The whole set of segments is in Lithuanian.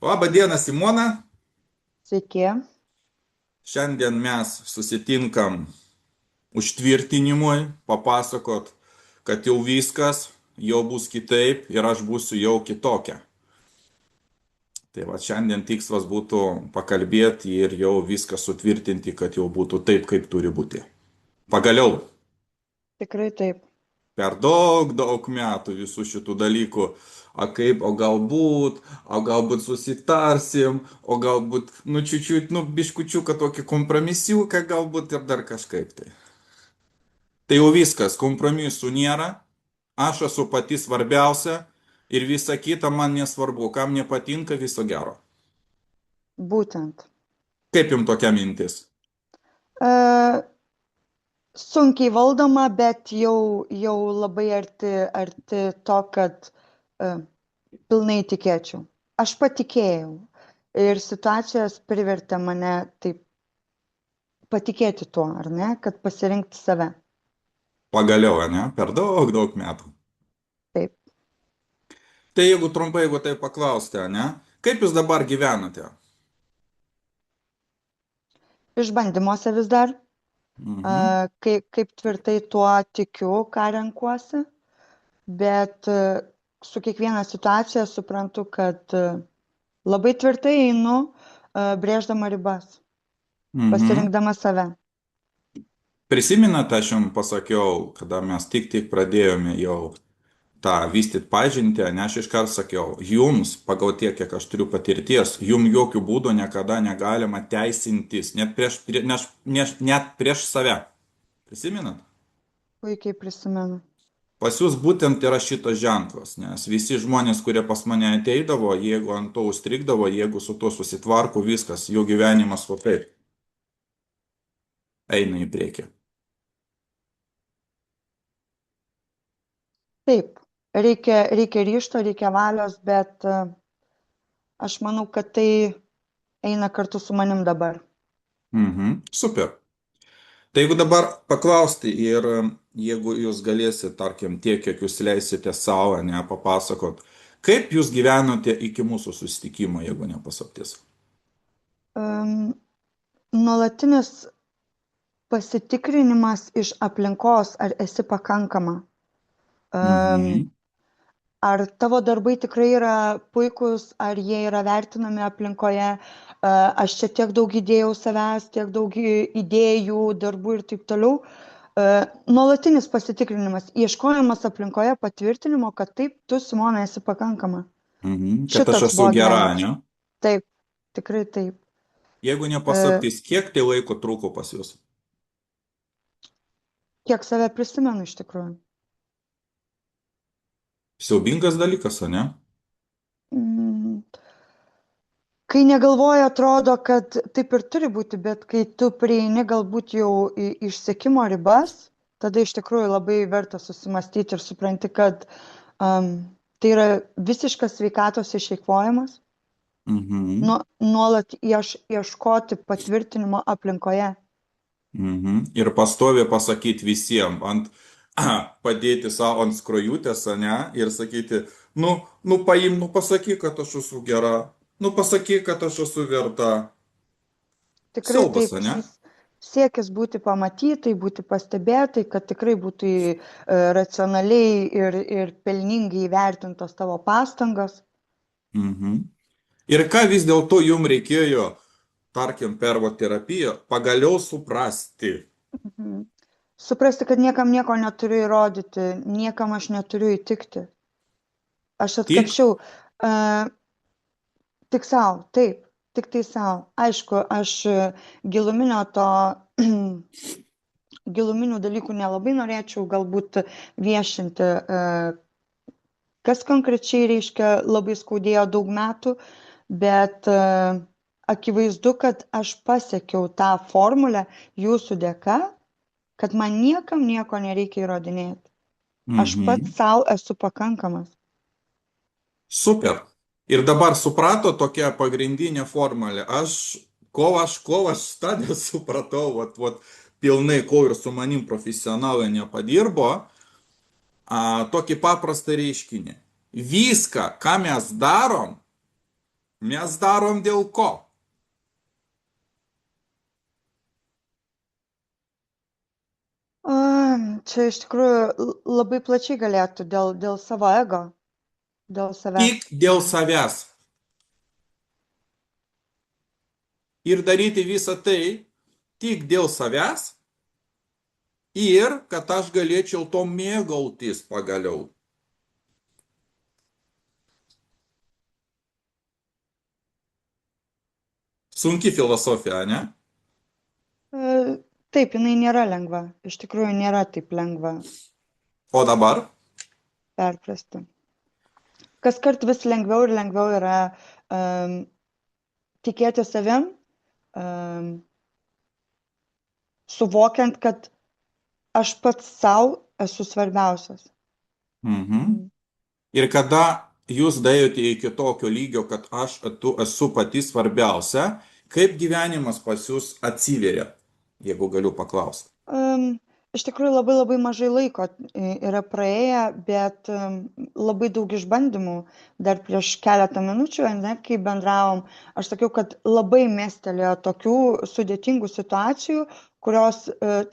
Labą dieną, Simona. Sveiki. Šiandien mes susitinkam užtvirtinimui, papasakot, kad jau viskas, jau bus kitaip ir aš būsiu jau kitokia. Tai va šiandien tikslas būtų pakalbėti ir jau viską sutvirtinti, kad jau būtų taip, kaip turi būti. Pagaliau, Tikrai taip. per daug metų visų šitų dalykų, o galbūt susitarsim, o galbūt, čiуть-čiуть, biškučiuką tokį kompromisiuką, galbūt ir dar kažkaip tai. Tai jau viskas, kompromisų nėra, aš esu pati svarbiausia ir visa kita man nesvarbu, kam nepatinka, viso gero. Būtent. Kaip jums tokia mintis? E, sunkiai valdoma, bet jau labai arti to, kad pilnai tikėčiau. Aš patikėjau ir situacijos privertė mane taip patikėti tuo, ar ne, kad pasirinkti save. Pagaliau, ne? Per daug metų. Taip. Tai jeigu trumpai, jeigu tai paklausite, ne? Kaip jūs dabar gyvenate? Išbandymuose vis dar. Mhm. Kaip tvirtai tuo tikiu, ką renkuosi, bet su kiekviena situacija suprantu, kad labai tvirtai einu, brėždama ribas, Mhm. pasirinkdama save. Prisimenate, aš jums pasakiau, kada mes tik pradėjome jau tą vystyti pažintį, ne aš iškart sakiau, jums, pagal tiek, kiek aš turiu patirties, jums jokių būdų niekada negalima teisintis, net prieš save. Prisimenat? Puikiai prisimenu. Pas jūs būtent yra šitas ženklas, nes visi žmonės, kurie pas mane ateidavo, jeigu ant to užstrigdavo, jeigu su to susitvarko, viskas, jų gyvenimas va taip eina į priekį. Taip, reikia ryžto, reikia valios, bet aš manau, kad tai eina kartu su manim dabar. Mhm, super. Tai jeigu dabar paklausti ir jeigu jūs galėsite, tarkim, tiek, kiek jūs leisite savo, ne, papasakot, kaip jūs gyvenote iki mūsų susitikimo, jeigu nepasaktis? Um, Nuolatinis pasitikrinimas iš aplinkos, ar esi pakankama. Um, Mhm, Ar tavo darbai tikrai yra puikūs, ar jie yra vertinami aplinkoje, aš čia tiek daug įdėjau savęs, tiek daug idėjų, darbų ir taip toliau. Nuolatinis pasitikrinimas, ieškojimas aplinkoje patvirtinimo, kad taip, tu, Simona, esi pakankama. mhm, kad aš Šitoks esu buvo gera, gyvenimas. ne? Taip, tikrai taip. Jeigu E, nepasaktis, kiek tai laiko truko pas jūs? Kiek save prisimenu iš tikrųjų. Siaubingas dalykas, o ne? Mm, Kai negalvoji, atrodo, kad taip ir turi būti, bet kai tu prieini galbūt jau į išsekimo ribas, tada iš tikrųjų labai verta susimastyti ir supranti, kad um, tai yra visiškas sveikatos išeikvojimas, Mhm, nuolat ieškoti patvirtinimo aplinkoje. mhm. Ir pastovi pasakyti visiems, padėti savo ant skrojutės, ne? Ir sakyti, paim, pasakyk, kad aš esu gera, pasakyk, kad aš esu verta. Tikrai Siaubas, taip, ne? siekis būti pamatytai, būti pastebėtai, kad tikrai būtų racionaliai ir pelningai įvertintos tavo pastangos. Mhm. Ir ką vis dėlto jums reikėjo, tarkim, per va terapiją, pagaliau suprasti. Mhm. Suprasti, kad niekam nieko neturiu įrodyti, niekam aš neturiu įtikti. Aš Tik, atkapščiau tik savo, taip, tik tai savo. Aišku, aš giluminio to, giluminių dalykų nelabai norėčiau galbūt viešinti, kas konkrečiai reiškia labai skaudėjo daug metų, bet akivaizdu, kad aš pasiekiau tą formulę jūsų dėka, kad man niekam nieko nereikia įrodinėti. Aš pats mhm. savo esu pakankamas. Super. Ir dabar suprato tokia pagrindinė formulė. Kol aš tą nesupratau, pilnai, kol ir su manim profesionalai nepadirbo, tokį paprastą reiškinį. Viską, ką mes darom, Mes darom dėl ko? A, čia iš tikrųjų labai plačiai galėtų dėl savo ego, dėl savęs. Tik dėl savęs. Ir daryti visą tai tik dėl savęs ir kad aš galėčiau to mėgautis pagaliau. Sunki filosofija, ne? E, Taip, jinai nėra lengva. Iš tikrųjų nėra taip lengva O dabar? perprasti. Kaskart vis lengviau ir lengviau yra um, tikėti savim, um, suvokiant, kad aš pats savo esu svarbiausias. Mhm. Ir kada jūs daėjote iki tokio lygio, kad aš esu pati svarbiausia, kaip gyvenimas pas jūs atsiveria, jeigu galiu paklausti? Um, iš tikrųjų labai labai mažai laiko yra praėję, bet labai daug išbandymų. Dar prieš keletą minučių, ne, kai bendravom, aš sakiau, kad labai mestelėjo tokių sudėtingų situacijų, kurios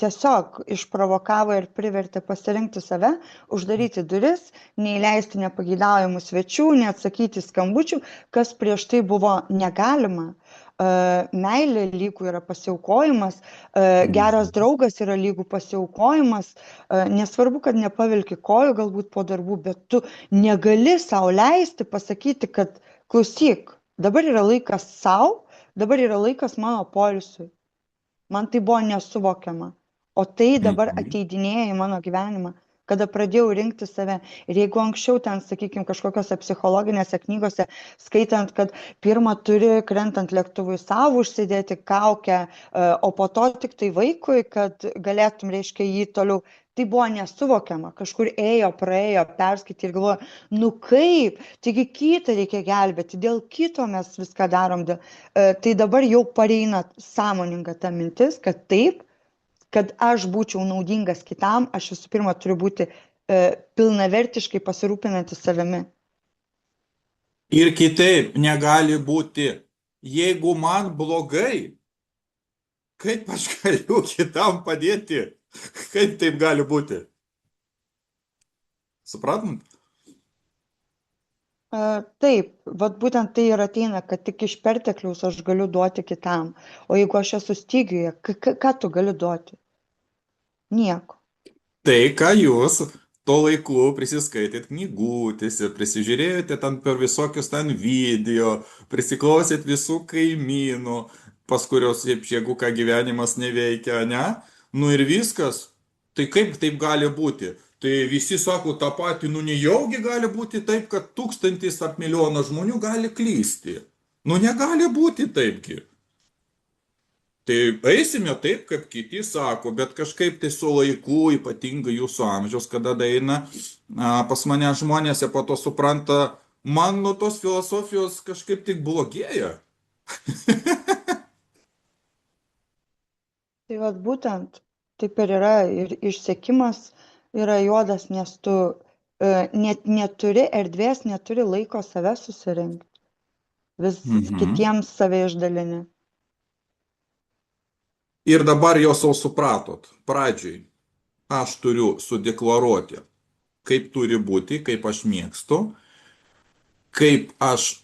tiesiog išprovokavo ir privertė pasirinkti save, uždaryti duris, neįleisti nepageidaujamų svečių, neatsakyti skambučių, kas prieš tai buvo negalima. Meilė lygų yra pasiaukojimas, geras Mhm. draugas yra lygų pasiaukojimas, nesvarbu, kad nepavilki kojų galbūt po darbų, bet tu negali sau leisti pasakyti, kad klausyk, dabar yra laikas sau, dabar yra laikas mano poilsiui. Man tai buvo nesuvokiama. O tai dabar Mhm. ateidinėja į mano gyvenimą, kada pradėjau rinkti save. Ir jeigu anksčiau ten, sakykime, kažkokiose psichologinėse knygose, skaitant, kad pirmą turi krentant lėktuvui savo užsidėti kaukę, o po to tik tai vaikui, kad galėtum, reiškia, jį toliau. Tai buvo nesuvokiama. Kažkur ėjo, praėjo, perskaitė ir galvoja, nu kaip, taigi kitą reikia gelbėti, dėl kito mes viską darom. Tai dabar jau pareina sąmoninga ta mintis, kad taip, kad aš būčiau naudingas kitam, aš visų pirma turiu būti pilnavertiškai pasirūpinantis savimi. Ir kitaip negali būti. Jeigu man blogai, kaip aš galiu kitam padėti? Kaip taip gali būti? Supratant? Taip, vat būtent tai ir ateina, kad tik iš pertekliaus aš galiu duoti kitam. O jeigu aš esu stygiuje, ką tu gali duoti? Nieko. Tai, ką jūs tuo laiku prisiskaitėt knygutėse, prisižiūrėjote ten per visokius ten video, prisiklausėt visų kaimynų, pas kurios, jeigu ką gyvenimas neveikia, ne? Nu ir viskas. Tai kaip taip gali būti? Tai visi sako tą patį, nu nejaugi gali būti taip, kad tūkstantis ar milijonas žmonių gali klysti. Nu negali būti taipgi. Tai eisime taip, kaip kiti sako, bet kažkaip tai su laiku, ypatingai jūsų amžiaus, kada eina pas mane žmonės, jie po to supranta, man nuo tos filosofijos kažkaip tik blogėja. Tai vat būtent taip ir yra. Ir išsekimas yra juodas, nes tu net neturi erdvės, neturi laiko save susirinkti. Vis Mhm. kitiems save išdalini. Ir dabar jau sau supratot, pradžiai aš turiu sudeklaruoti, kaip turi būti, kaip aš mėgstu, kaip aš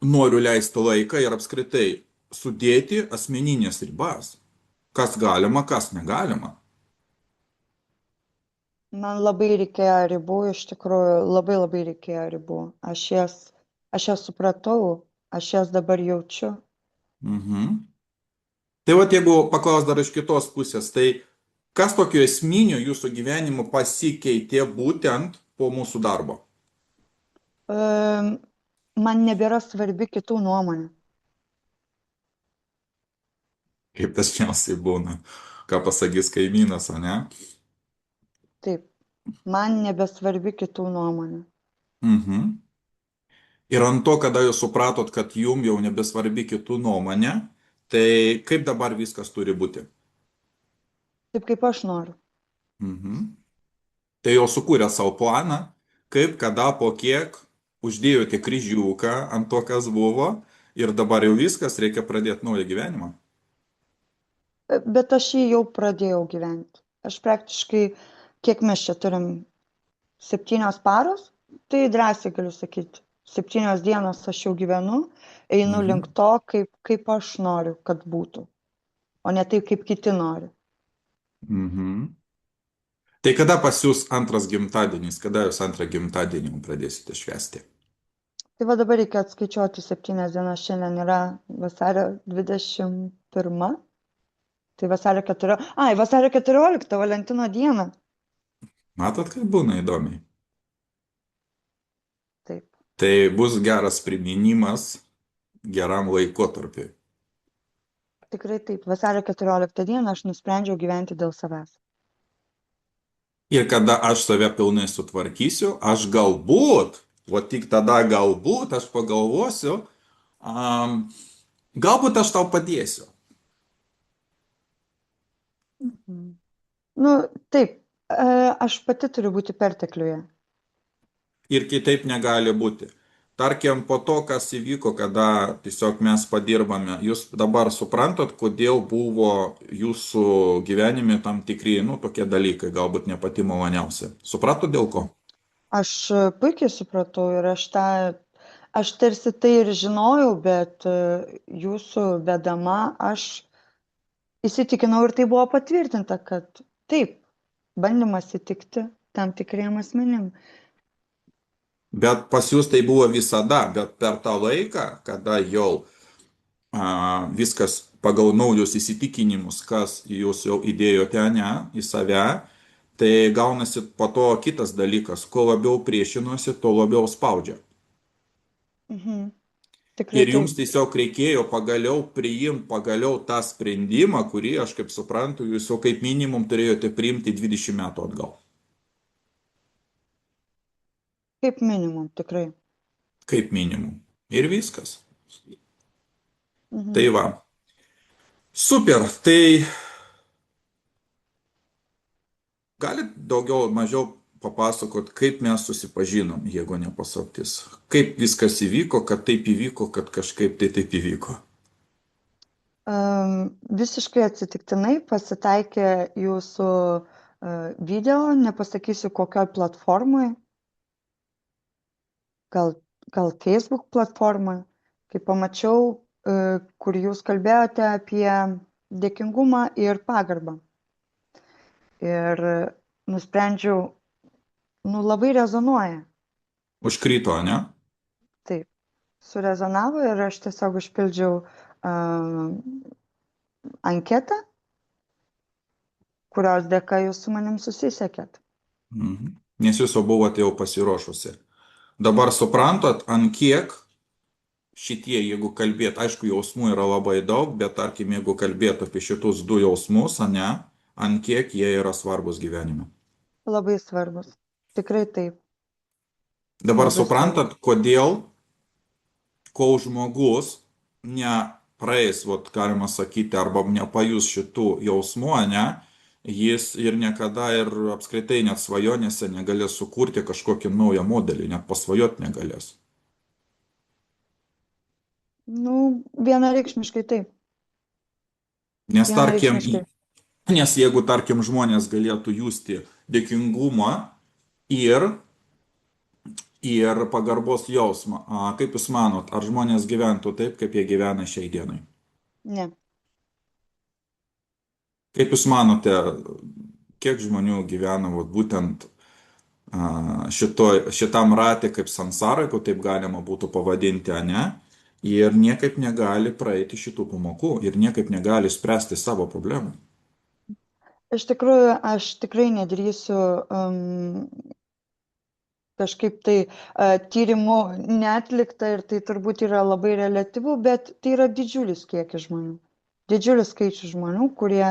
noriu leisti laiką ir apskritai sudėti asmeninės ribas, kas galima, kas negalima. Man labai reikėjo ribų, iš tikrųjų, labai labai reikėjo ribų. Aš jas supratau, aš jas dabar jaučiu. Mhm. Tai va, jeigu paklaus dar iš kitos pusės, tai kas tokio esminio jūsų gyvenimo pasikeitė būtent po mūsų darbo? Man nebėra svarbi kitų nuomonė. Kaip dažniausiai būna, ką pasakys kaimynas, o ne? Taip, man nebesvarbi kitų nuomonė. Mhm. Ir ant to, kada jūs supratot, kad jum jau nebesvarbi kitų nuomonė, tai kaip dabar viskas turi būti? Taip kaip aš noriu. Mhm. Tai jau sukūrė savo planą, kaip, kada, po kiek uždėjote kryžiuką ant to, kas buvo, ir dabar jau viskas, reikia pradėti naują gyvenimą. Bet aš jį jau pradėjau gyventi. Aš praktiškai, kiek mes čia turim, 7 paros, tai drąsiai galiu sakyti, 7 dienos aš jau gyvenu, einu link Mhm. to, kaip aš noriu, kad būtų, o ne taip, kaip kiti nori. Mhm. Tai kada pas jūs antras gimtadienis, kada jūs antrą gimtadienį jau pradėsite švęsti? Tai va dabar reikia atskaičiuoti 7 dienas, šiandien yra vasario 21, tai vasario 14, Valentino dieną. Matot, kaip būna įdomiai. Taip, Tai bus geras priminimas geram laikotarpiui. tikrai taip, vasario 14 dieną aš nusprendžiau gyventi dėl savęs. Ir kada aš save pilnai sutvarkysiu, aš galbūt, o tik tada galbūt aš pagalvosiu, um, galbūt aš tau padėsiu. Mhm. Nu, taip, aš pati turiu būti pertekliuje. Ir kitaip negali būti. Tarkim, po to, kas įvyko, kada tiesiog mes padirbame, jūs dabar suprantat, kodėl buvo jūsų gyvenime tam tikri, nu, tokie dalykai, galbūt ne pati maloniausia. Supratot dėl ko? Aš puikiai supratau ir aš tarsi tai ir žinojau, bet jūsų vedama aš įsitikinau ir tai buvo patvirtinta, kad taip, bandymas įtikti tam tikriem asmenim. Bet pas jūs tai buvo visada, bet per tą laiką, kada jau viskas pagal naujus įsitikinimus, kas jūs jau įdėjote, ne, į save, tai gaunasi po to kitas dalykas, kuo labiau priešinuosi, tuo labiau spaudžia. Mhm. Tikrai Ir jums taip. tiesiog reikėjo pagaliau priimti pagaliau tą sprendimą, kurį, aš kaip suprantu, jūs jau kaip minimum turėjote priimti 20 metų atgal. Kaip minimum, tikrai. Kaip minimum. Ir viskas. Mhm. Tai va. Super. Tai galit daugiau, mažiau papasakot, kaip mes susipažinom, jeigu ne paslaptis. Kaip viskas įvyko, kad taip įvyko, kad kažkaip tai taip įvyko. Visiškai atsitiktinai pasitaikė jūsų video, nepasakysiu kokioj platformoj, gal, gal Facebook platformoj, kai pamačiau, kur jūs kalbėjote apie dėkingumą ir pagarbą. Ir nusprendžiau, nu labai rezonuoja. Užkrito, ne? Taip, surezonavo ir aš tiesiog užpildžiau anketą, kurios dėka jūs su manim susisiekėt. Mhm. Nes jūs jau buvote jau pasiruošusi. Dabar suprantat, ant kiek šitie, jeigu kalbėt, aišku, jausmų yra labai daug, bet tarkim, jeigu kalbėt apie šitus du jausmus, ne, ant kiek jie yra svarbus gyvenime. Labai svarbus. Tikrai taip. Dabar Labai suprantat, kodėl, kol žmogus nepraeis, vat, galima sakyti, arba nepajus šitų jausmų, ne, jis ir niekada ir apskritai net svajonėse negalės sukurti kažkokį naują modelį, net pasvajot negalės. Nu, vienareikšmiškai taip. Nes tarkim, Vienareikšmiškai. nes jeigu tarkim žmonės galėtų justi dėkingumą ir, ir pagarbos jausmą, kaip jūs manot, ar žmonės gyventų taip, kaip jie gyvena šiai dienai? Ne. Kaip jūs manote, kiek žmonių gyvena vat, būtent šitam ratė kaip sansarai, jeigu taip galima būtų pavadinti, ne? Ir niekaip negali praeiti šitų pamokų ir niekaip negali spręsti savo problemų. Iš tikrųjų, aš tikrai nedrįsiu kažkaip tai tyrimų netlikta ir tai turbūt yra labai relativu, bet tai yra didžiulis kiekis žmonių. Didžiulis skaičius žmonių, kurie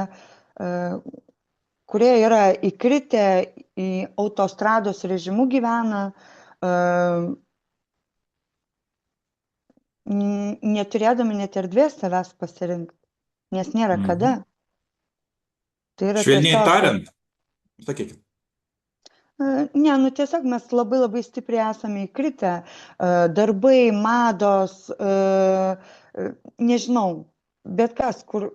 yra įkritę į autostrados režimų gyvena, neturėdami net erdvės savęs pasirinkti, nes nėra kada. Mhm. Tai yra Švelniai tiesiog, tariant, sakykit. Ne, nu tiesiog mes labai labai stipriai esame įkritę. Darbai, mados, nežinau, bet kas, kur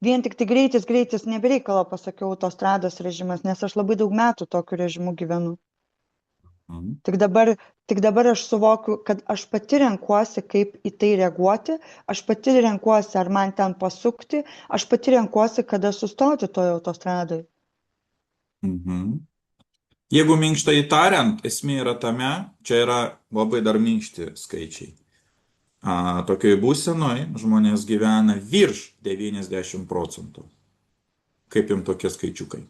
vien tik tai greitis, greitis, nebereikalo pasakiau autostrados režimas, nes aš labai daug metų tokiu režimu gyvenu. Mhm. Tik dabar, tik dabar aš suvokiu, kad aš pati renkuosi, kaip į tai reaguoti, aš pati renkuosi, ar man ten pasukti, aš pati renkuosi, kada sustoti toje autostradoje. Mhm. Jeigu minkštai tariant, esmė yra tame, čia yra labai dar minkšti skaičiai. Tokioj būsenoj žmonės gyvena virš 90%. Kaip jums tokie skaičiukai?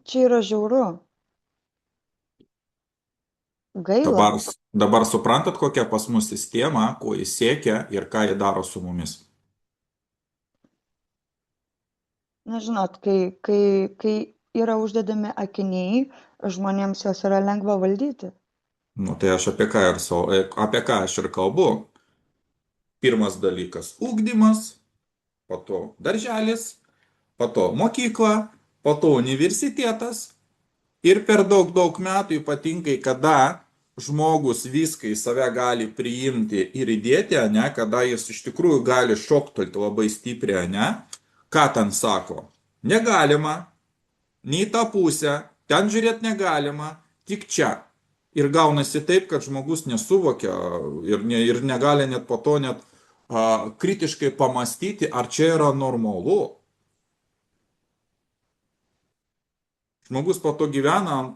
Čia yra žiauru, gaila. Dabar suprantat, kokia pas mus sistema, ko jis siekia ir ką jie daro su mumis. Na, žinot, kai yra uždedami akiniai, žmonėms juos yra lengva valdyti. Nu, tai aš apie ką aš ir kalbu. Pirmas dalykas - ugdymas, po to darželis, po to mokykla, po to universitetas. Ir per daug daug metų, ypatingai kada žmogus viską į save gali priimti ir įdėti, ne, kada jis iš tikrųjų gali šoktelti labai stipriai, ne, ką ten sako. Negalima, nei tą pusę, ten žiūrėti negalima, tik čia. Ir gaunasi taip, kad žmogus nesuvokia ir negali net po to net kritiškai pamastyti, ar čia yra normalu. Žmogus po to gyvena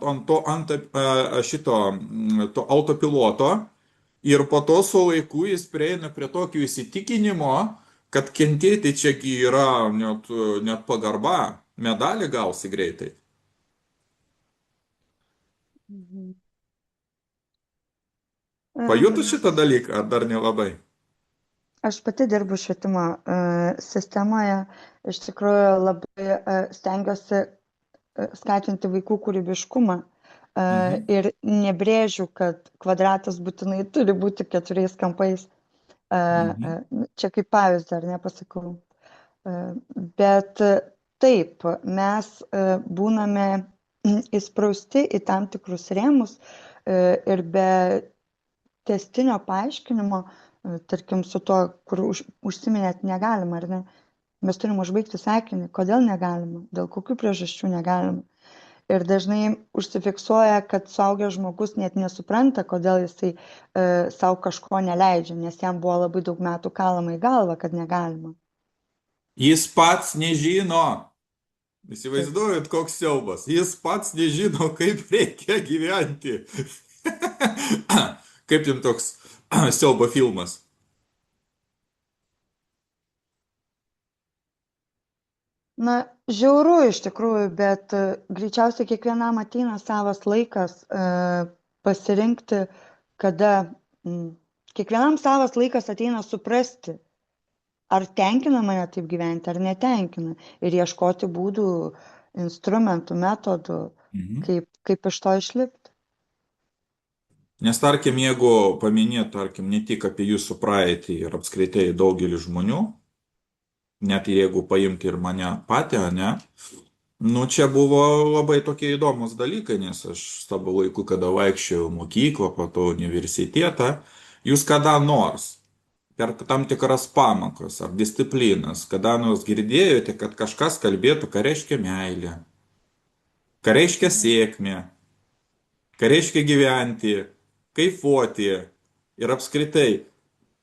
to autopiloto ir po to su laiku jis prieina prie tokio įsitikinimo, kad kentėti čiagi yra net pagarba, medalį gausi greitai. Mhm. Pajutus šitą dalyką, ar dar nelabai? Aš pati dirbu švietimo sistemoje, iš tikrųjų labai stengiuosi skatinti vaikų kūrybiškumą Mhm. ir nebrėžiu, kad kvadratas būtinai turi būti 4 kampais. Mhm. Čia kaip pavyzdį, ar nepasakau. Bet taip, mes būname įsprausti į tam tikrus rėmus ir be testinio paaiškinimo, tarkim, su tuo, kur užsiminėt, negalima, ar ne? Mes turim užbaigti sakinį, kodėl negalima, dėl kokių priežasčių negalima. Ir dažnai užsifiksuoja, kad suaugęs žmogus net nesupranta, kodėl jisai savo kažko neleidžia, nes jam buvo labai daug metų kalama į galvą, kad negalima. Jis pats nežino. Taip. Įsivaizduojat, koks siaubas. Jis pats nežino, kaip reikia gyventi. Kaip jums toks siaubo filmas? Na, žiauru iš tikrųjų, bet greičiausiai kiekvienam ateina savas laikas pasirinkti, kada kiekvienam savas laikas ateina suprasti, ar tenkina mane taip gyventi, ar netenkina. Ir ieškoti būdų, instrumentų, metodų, Mhm. kaip iš to išlipti. Nes tarkim, jeigu paminėt, tarkim, ne tik apie jūsų praeitį ir apskritai daugelį žmonių, net jeigu paimti ir mane patį, ne, nu čia buvo labai tokie įdomus dalykai, nes aš savo laiku, kada vaikščiojau mokyklą, po to universitetą, jūs kada nors per tam tikras pamokas ar disciplinas, kada nors girdėjote, kad kažkas kalbėtų, ką reiškia meilė, ką reiškia sėkmė, ką reiškia gyventi, kaifuoti ir apskritai,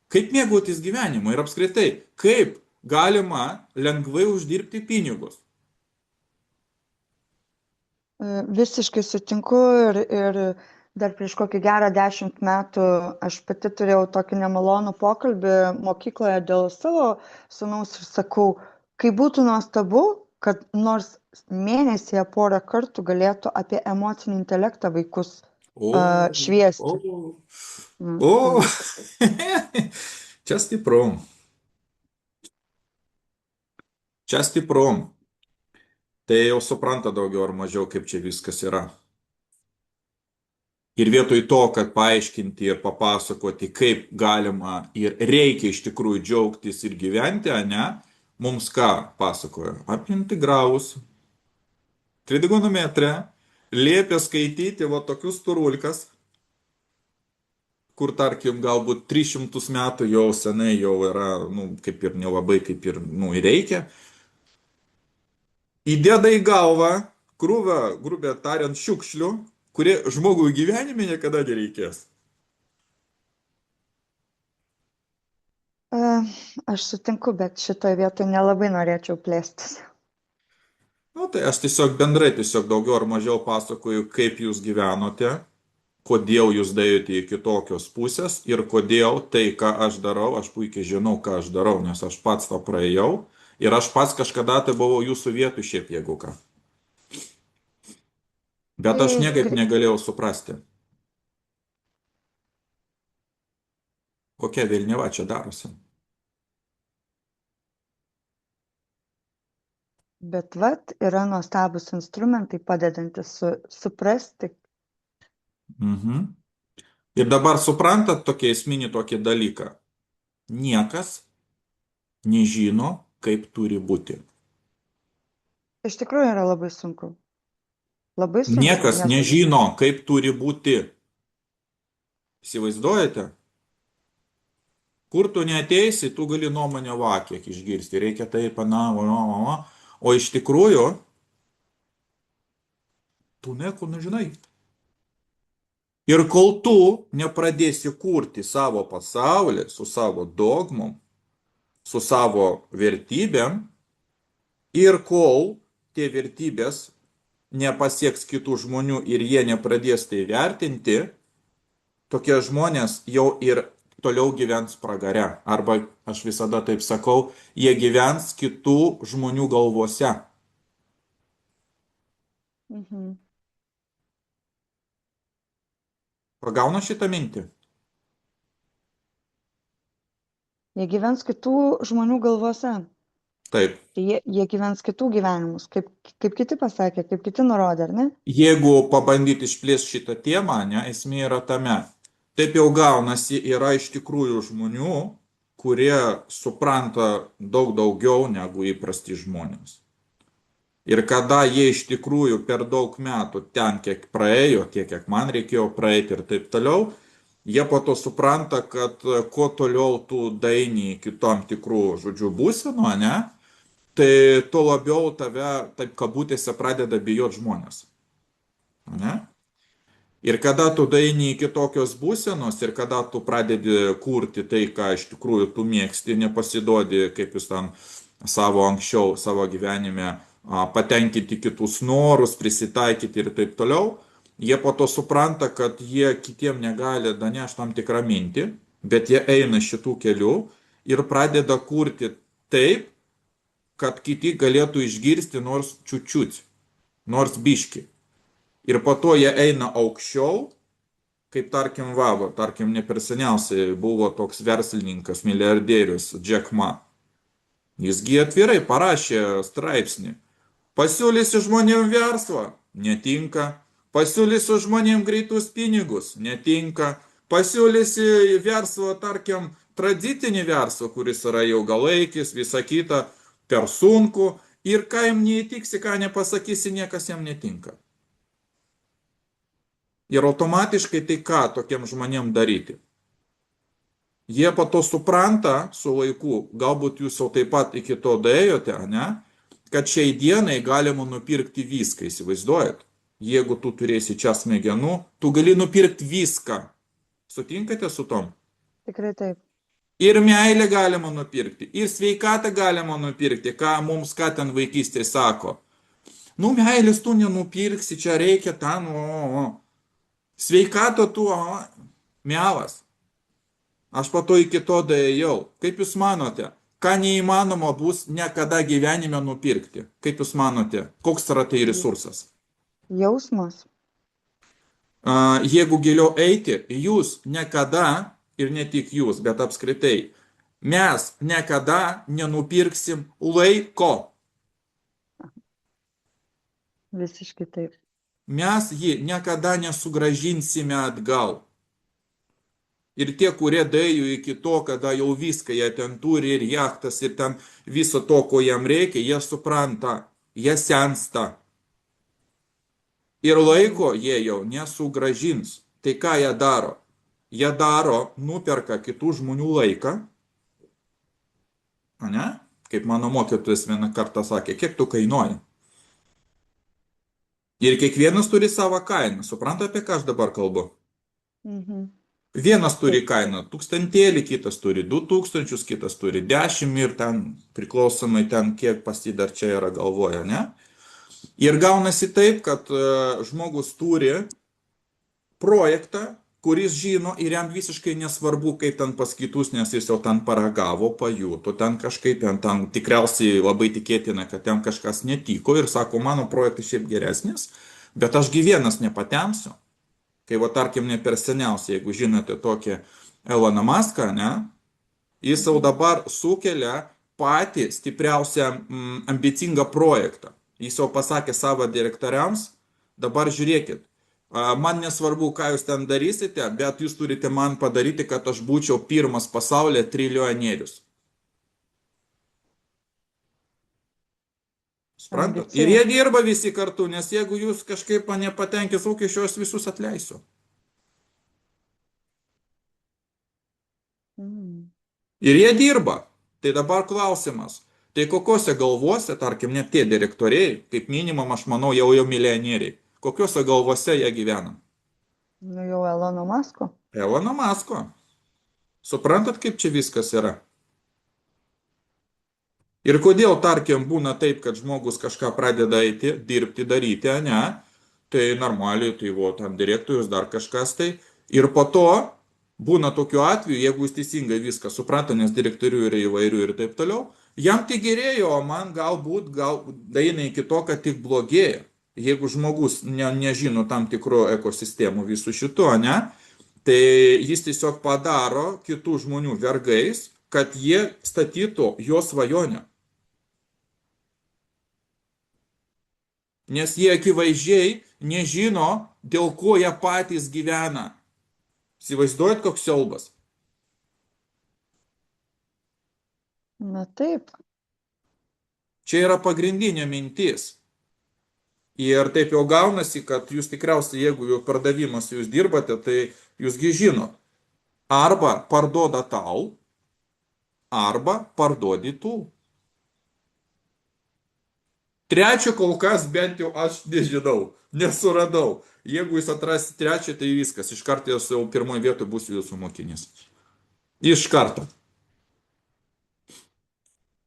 kaip mėgautis gyvenimu ir apskritai, kaip galima lengvai uždirbti pinigus. Visiškai sutinku ir dar prieš kokį gerą 10 metų aš pati turėjau tokį nemalonų pokalbį mokykloje dėl savo sūnaus ir sakau, kaip būtų nuostabu, kad nors mėnesyje porą kartų galėtų apie emocinį intelektą vaikus O, šviesti. o, Tai o, čia stipru, čia stipru. Tai jau supranta daugiau ar mažiau, kaip čia viskas yra. Ir vietoj to, kad paaiškinti ir papasakoti, kaip galima ir reikia iš tikrųjų džiaugtis ir gyventi, ne, mums ką pasakoja? Apie integralus, trigonometriją, liepia skaityti va tokius turulkas, kur tarkim galbūt 300 metų jau senai jau yra, nu, kaip ir nelabai, kaip ir, nu, ir reikia. Įdeda į galvą krūvą, grubiai tariant, šiukšlių, kurie žmogui gyvenime niekada nereikės. E, Aš sutinku, bet šitoje vietoje nelabai norėčiau plėstis. Nu, tai aš tiesiog bendrai, tiesiog daugiau ar mažiau pasakoju, kaip jūs gyvenote, kodėl jūs daėjote iki tokios pusės ir kodėl tai, ką aš darau, aš puikiai žinau, ką aš darau, nes aš pats to praėjau ir aš pats kažkada tai buvau jūsų vietų šiaip jeigu ką. Bet aš Tai, niekaip negalėjau suprasti, kokia velniava čia darosi. bet vat yra nuostabus instrumentai padedantis suprasti. Mhm. Ir dabar suprantat tokį esminį tokį dalyką. Niekas nežino, kaip turi būti. Iš tikrųjų yra labai sunku. Labai sunku, Niekas nes nežino, kaip turi būti. Įsivaizduojate? Kur tu neateisi, tu gali nuomonę va, kiek išgirsti. Reikia taip, na. O iš tikrųjų, tu nieko nežinai. Ir kol tu nepradėsi kurti savo pasaulį su savo dogmom, su savo vertybėm, ir kol tie vertybės nepasieks kitų žmonių ir jie nepradės tai vertinti, tokie žmonės jau ir toliau gyvens pragare. Arba, aš visada taip sakau, jie gyvens kitų žmonių galvose. mhm. Pagauna šitą mintį? Jie gyvens kitų žmonių galvose. Taip. Tai jie gyvens kitų gyvenimus, kaip kiti pasakė, kaip kiti nurodė, ar ne? Jeigu pabandyti išplėsti šitą temą, ne, esmė yra tame. Taip jau gaunasi, yra iš tikrųjų žmonių, kurie supranta daug daugiau negu įprasti žmonės. Ir kada jie iš tikrųjų per daug metų ten, kiek praėjo, tiek, kiek man reikėjo praeiti ir taip toliau, jie po to supranta, kad kuo toliau tu daini iki tam tikrų, žodžiu, būsenų, ne, tai tuo labiau tave, taip kabutėse, pradeda bijoti žmonės. Ne? Ir kada tu daini iki tokios būsenos ir kada tu pradedi kurti tai, ką iš tikrųjų tu mėgsti, nepasiduodi, kaip jūs ten savo anksčiau, savo gyvenime patenkinti kitus norus, prisitaikyti ir taip toliau, jie po to supranta, kad jie kitiem negali danešti tam tikrą mintį, bet jie eina šitų kelių ir pradeda kurti taip, kad kiti galėtų išgirsti nors čiučiut, nors biški. Ir po to jie eina aukščiau, kaip tarkim tarkim ne per seniausiai buvo toks verslininkas, milijardierius Jack Ma. Jisgi atvirai parašė straipsnį. Pasiūlysiu žmonėm verslą, netinka. Pasiūlysiu žmonėm greitus pinigus, netinka. Pasiūlysiu verslą, tarkim, tradicinį verslą, kuris yra ilgalaikis, visa kita, per sunku. Ir ką jam neįtiksi, ką nepasakysi, niekas jam netinka. Ir automatiškai tai ką tokiem žmonėm daryti? Jie po to supranta su laiku, galbūt jūs jau taip pat iki to daėjote, ne? Kad šiai dienai galima nupirkti viską, įsivaizduojat? Jeigu tu turėsi čia smegenų, tu gali nupirkti viską. Sutinkate su tom? Tikrai taip. Ir meilę galima nupirkti, ir sveikatą galima nupirkti, ką mums ką ten vaikystėje sako. Nu, meilės tu nenupirksi, čia reikia ten, Sveikato tu, mielas. Aš po to iki to daėjau. Kaip jūs manote, ką neįmanoma bus niekada gyvenime nupirkti? Kaip jūs manote, koks yra tai resursas? Jausmas. Jeigu giliau eiti, jūs niekada, ir ne tik jūs, bet apskritai, mes niekada nenupirksim laiko. Visiškai taip. Mes jį niekada nesugrąžinsime atgal. Ir tie, kurie daėjo iki to, kada jau viską jie ten turi, ir jachtas, ir ten viso to, ko jam reikia, jie supranta, jie sensta. Ir Mhm. laiko jie jau nesugražins. Tai ką jie daro? Jie daro, nuperka kitų žmonių laiką, ane? Kaip mano mokytojas vieną kartą sakė, kiek tu kainuoji? Ir kiekvienas turi savo kainą. Supranta, apie ką aš dabar kalbu? Mhm. Vienas turi Taip. kainą tūkstantėlį, kitas turi 2000, kitas turi 10 ir ten priklausomai ten, kiek pas jį dar čia yra galvoje, ne? Ir gaunasi taip, kad žmogus turi projektą, kuris žino ir jam visiškai nesvarbu, kaip ten pas kitus, nes jis jau ten paragavo, pajuto, ten kažkaip ten tikriausiai labai tikėtina, kad ten kažkas netiko ir sako, mano projektas šiaip geresnis, bet ašgi vienas nepatemsiu. Kai va tarkim ne per seniausiai, jeigu žinote tokį Eloną Maską, ne, jis jau Mhm. dabar sukelia patį stipriausią ambicingą projektą. Jis jau pasakė savo direktoriams, dabar žiūrėkit, man nesvarbu, ką jūs ten darysite, bet jūs turite man padaryti, kad aš būčiau pirmas pasaulyje trilijonierius. Suprantat? Ir jie Ambicingas. dirba visi kartu, nes jeigu jūs kažkaip nepatenkins lūkesčių, aš visus atleisiu. Mhm. Ir jie dirba. Tai dabar klausimas. Tai kokiuose galvose, tarkim, net tie direktoriai, kaip minimum, aš manau, jau milijonieriai, kokiuose galvose jie gyvena? Nu jau Elono Masko. Elono Masko. Suprantat, kaip čia viskas yra? Ir kodėl, tarkim, būna taip, kad žmogus kažką pradeda eiti, dirbti, daryti, ne? Tai normaliai, tai buvo tam direktorius, dar kažkas tai. Ir po to būna tokiu atveju, jeigu jis teisingai viską supranta, nes direktorių yra įvairių ir taip toliau, jam tik gerėjo, o man galbūt eina iki to, kad tik blogėja. Jeigu žmogus nežino tam tikrų ekosistemų visų šito, ne? Tai jis tiesiog padaro kitų žmonių vergais, kad jie statytų jo svajonę. Nes jie akivaizdžiai nežino, dėl ko jie patys gyvena. Įsivaizduojat, koks siaubas? Na taip. Čia yra pagrindinė mintis. Ir taip jau gaunasi, kad jūs tikriausiai, jeigu jau pardavimas jūs dirbate, tai jūsgi žinot. Arba parduoda tau, arba parduodi tu. Trečio kol kas bent jau aš nežinau, nesuradau. Jeigu jūs atrasit trečią, tai viskas. Iš karto jūs jau pirmoje vietoje būsiu jūsų mokinys. Iš karto.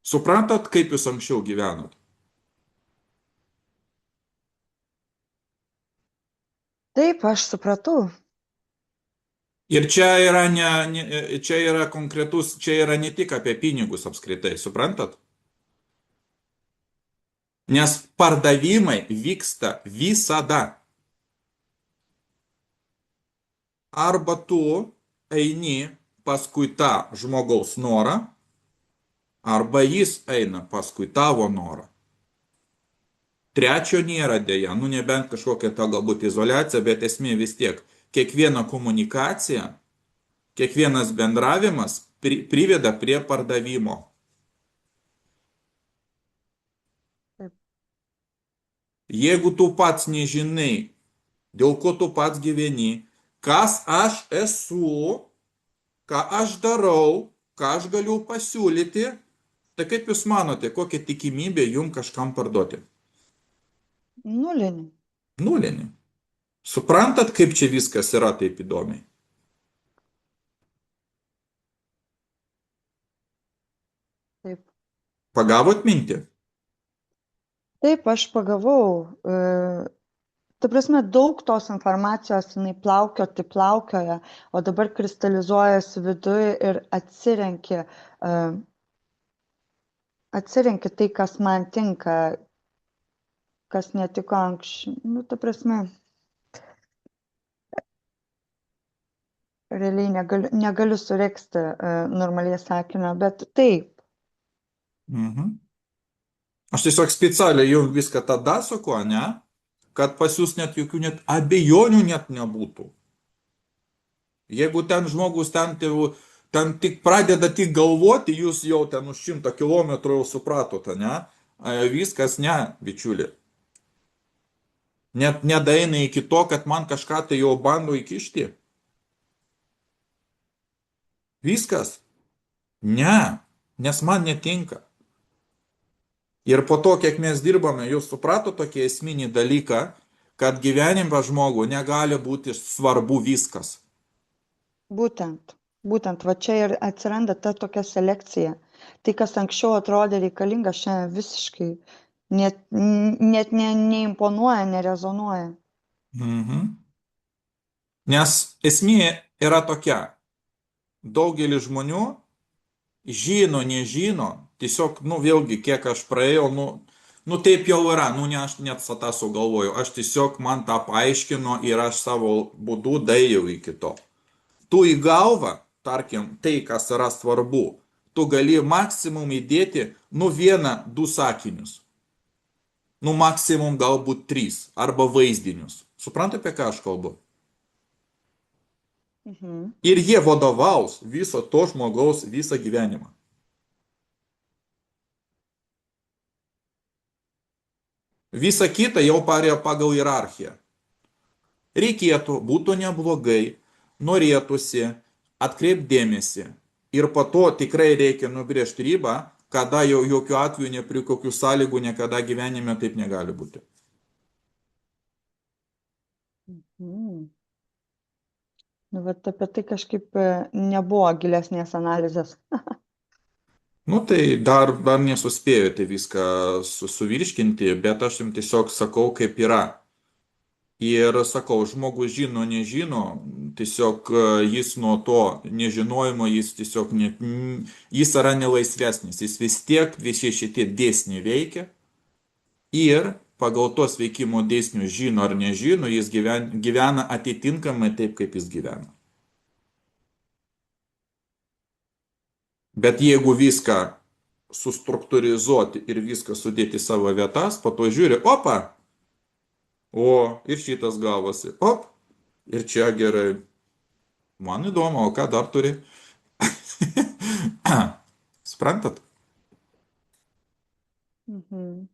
Suprantat, kaip jūs anksčiau gyvenot? Taip, aš supratau. Ir čia yra, čia yra konkretus, čia yra ne tik apie pinigus apskritai, suprantat? Nes pardavimai vyksta visada. Arba tu eini paskui tą žmogaus norą, arba jis eina paskui tavo norą. Trečio nėra dėja, nu nebent kažkokia ta galbūt izoliacija, bet esmė vis tiek. Kiekviena komunikacija, kiekvienas bendravimas priveda prie pardavimo. Taip. Jeigu tu pats nežinai, dėl ko tu pats gyveni, kas aš esu, ką aš darau, ką aš galiu pasiūlyti, tai kaip jūs manote, kokia tikimybė jum kažkam parduoti? Nulinį. Nulinė. Suprantat, kaip čia viskas yra taip įdomiai? Taip. Pagavot mintį? Taip, aš pagavau. Ta prasme, daug tos informacijos jinai plaukioja, o dabar kristalizuojasi viduje ir atsirenki tai, kas man tinka, kas netiko anksčiau. Nu, ta prasme, realiai negaliu sureksti normaliai sakinio, bet taip. Mhm. Aš tiesiog specialiai jums viską tada sakau, ne? Kad pas jūs net jokių net abejonių net nebūtų. Jeigu ten žmogus ten tik pradeda tik galvoti, jūs jau ten už 100 km jau supratote, ne? Viskas ne, bičiuli. Net nedaeina iki to, kad man kažką tai jau bando įkišti. Viskas. Ne, nes man netinka. Ir po to, kiek mes dirbame, jūs suprato tokį esminį dalyką, kad gyvenime žmogų negali būti svarbu viskas. Būtent, va čia ir atsiranda ta tokia selekcija. Tai, kas anksčiau atrodė reikalinga, šiandien visiškai net neimponuoja, nerezonuoja. Mhm. Nes esmė yra tokia. Daugelis žmonių žino, nežino, tiesiog, vėlgi, kiek aš praėjau, taip jau yra, ne aš net tą sugalvoju, aš tiesiog man tą paaiškino ir aš savo būdu daėjau iki to. Tu į galvą, tarkim, tai, kas yra svarbu, tu gali maksimum įdėti, vieną, du sakinius. Maksimum galbūt 3 arba vaizdinius. Suprantate, apie ką aš kalbu? Mhm. Ir jie vadovaus viso to žmogaus visą gyvenimą. Visa kita jau parėjo pagal hierarchiją. Reikėtų, būtų neblogai, norėtųsi atkreipdėmėsi. Ir po to tikrai reikia nubrėžti ribą, kada jau jokių atveju, ne prie kokių sąlygų, niekada gyvenime taip negali būti. Mhm. Bet apie tai kažkaip nebuvo gilesnės analizės. Tai dar nesuspėjote viską suvirškinti, bet aš jums tiesiog sakau, kaip yra. Ir sakau, žmogus žino, nežino, tiesiog jis nuo to nežinojimo, jis tiesiog jis yra nelaisvesnis, jis vis tiek visi šitie dėsniai veikia ir pagal tos veikimo dėsnius žino ar nežino, jis gyvena atitinkamai taip, kaip jis gyvena. Bet jeigu viską sustruktūrizuoti ir viską sudėti savo vietas, po to žiūri, opa, ir šitas gavosi, ir čia gerai. Man įdomu, o ką dar turi? Suprantat? Mhm.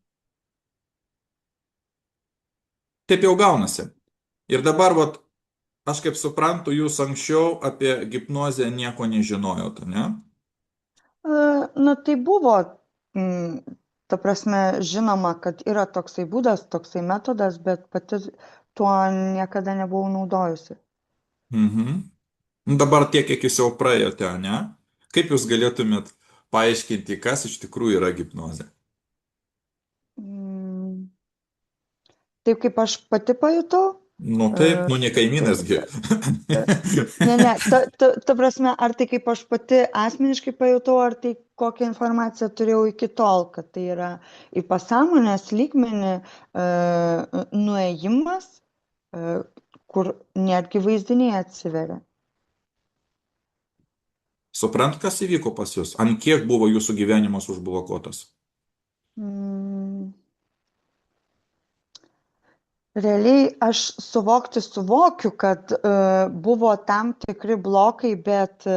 Taip jau gaunasi. Ir dabar, aš kaip suprantu, jūs anksčiau apie hipnozę nieko nežinojot, ne? Tai buvo, ta prasme, žinoma, kad yra toksai būdas, toksai metodas, bet pati tuo niekada nebuvau naudojusi. Mhm. Dabar tiek, kiek jūs jau praėjote, ne? Kaip jūs galėtumėt paaiškinti, kas iš tikrųjų yra hipnozė? Taip kaip aš pati pajutau? Taip, ne kaimynasgi. Ne, ta prasme, ar tai kaip aš pati asmeniškai pajutau, ar tai kokią informaciją turėjau iki tol, kad tai yra į pasąmonės lygmenį nuėjimas, kur netgi vaizdiniai atsiveria. Suprant, kas įvyko pas jūs? Ant kiek buvo jūsų gyvenimas užblokuotas? Realiai aš suvokiu, kad buvo tam tikri blokai, bet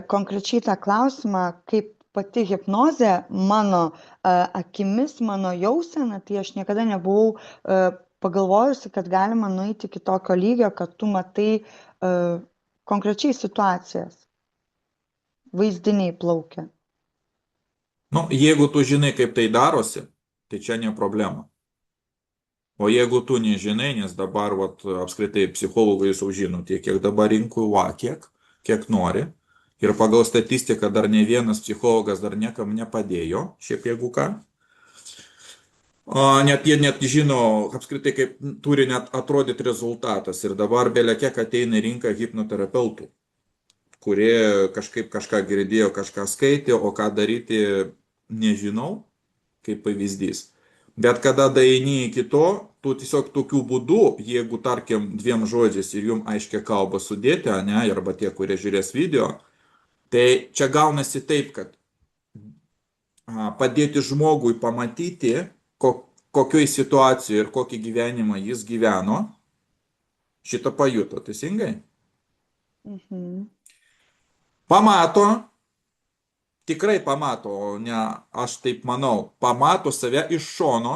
konkrečiai tą klausimą, kaip pati hipnozė mano akimis, mano jausena, tai aš niekada nebuvau pagalvojusi, kad galima nueiti iki tokio lygio, kad tu matai konkrečiai situacijas. Vaizdiniai plaukia. Jeigu tu žinai, kaip tai darosi, tai čia ne problema. O jeigu tu nežinai, nes dabar apskritai psichologai jau žino tiek, kiek dabar rinkų, kiek nori. Ir pagal statistiką dar ne vienas psichologas dar niekam nepadėjo, šiaip jeigu ką. Net jie net žino, apskritai, kaip turi net atrodyti rezultatas. Ir dabar belekiek ateina į rinką hipnoterapeutų, kurie kažką girdėjo, kažką skaitė, o ką daryti nežinau, kaip pavyzdys. Bet kada daeini iki to, tu tiesiog tokiu būdu, jeigu tarkim 2 žodžiais ir jums aiškia kalba sudėti, ne, arba tie, kurie žiūrės video, tai čia gaunasi taip, kad padėti žmogui pamatyti, kokioj situacijoje ir kokį gyvenimą jis gyveno, šitą pajuto, teisingai? Mhm. Pamato, tikrai pamato, ne aš taip manau, pamato save iš šono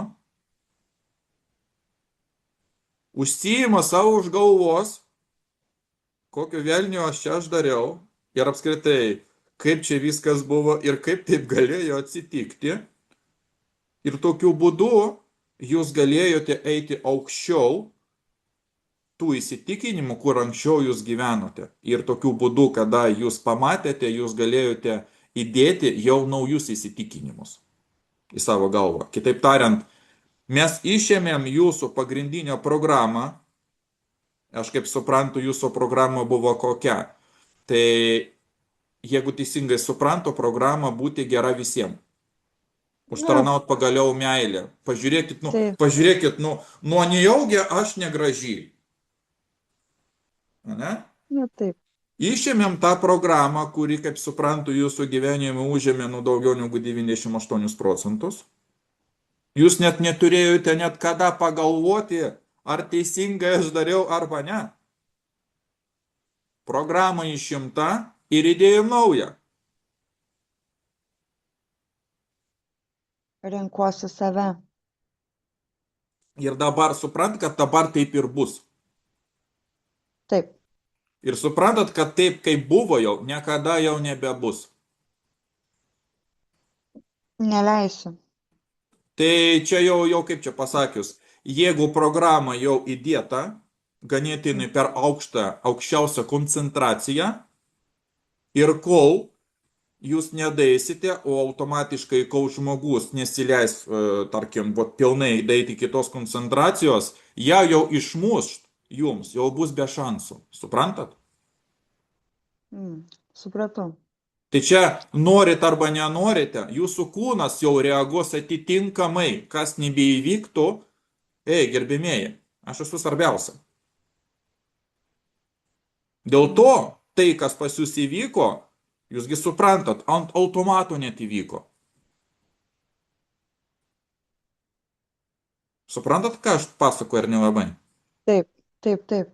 užsiima savo už galvos, kokio velnio aš dariau ir apskritai, kaip čia viskas buvo ir kaip taip galėjo atsitikti. Ir tokiu būdu jūs galėjote eiti aukščiau tų įsitikinimų, kur anksčiau jūs gyvenote. Ir tokiu būdu, kada jūs pamatėte, jūs galėjote įdėti jau naujus įsitikinimus į savo galvą. Kitaip tariant, mes išėmėm jūsų pagrindinę programą. Aš kaip suprantu, jūsų programa buvo kokia. Tai jeigu teisingai suprantu, programa būti gera visiems. Užtarnaut pagaliau meilę. Pažiūrėkit, nuo nejaugi aš negraži. Ne? Taip. Išėmėm tą programą, kuri, kaip suprantu, jūsų gyvenime užėmė daugiau negu 98%. Jūs net neturėjote net kada pagalvoti, ar teisingai aš dariau arba ne. Programa išimta ir įdėjom naują. Renkuosi save. Ir dabar suprant, kad dabar taip ir bus. Taip. Ir suprantat, kad taip, kaip buvo jau, niekada jau nebebus. Neleisiu. Tai čia jau kaip čia pasakius, jeigu programa jau įdėta, ganėtinai per aukščiausią koncentraciją, ir kol jūs nedaisite, o automatiškai, kol žmogus nesileis, tarkim, pilnai daiti kitos koncentracijos, ją jau išmušt jums, jau bus be šansų. Suprantat? Supratau. Tai čia norit arba nenorite, jūsų kūnas jau reaguos atitinkamai, kas nebeįvyktų. Gerbimieji, aš esu svarbiausia. Dėl to, tai, kas pas jūs įvyko, jūsgi suprantat, ant automato net įvyko. Suprantat, ką aš pasakoju, ar nelabai? Taip, taip, taip.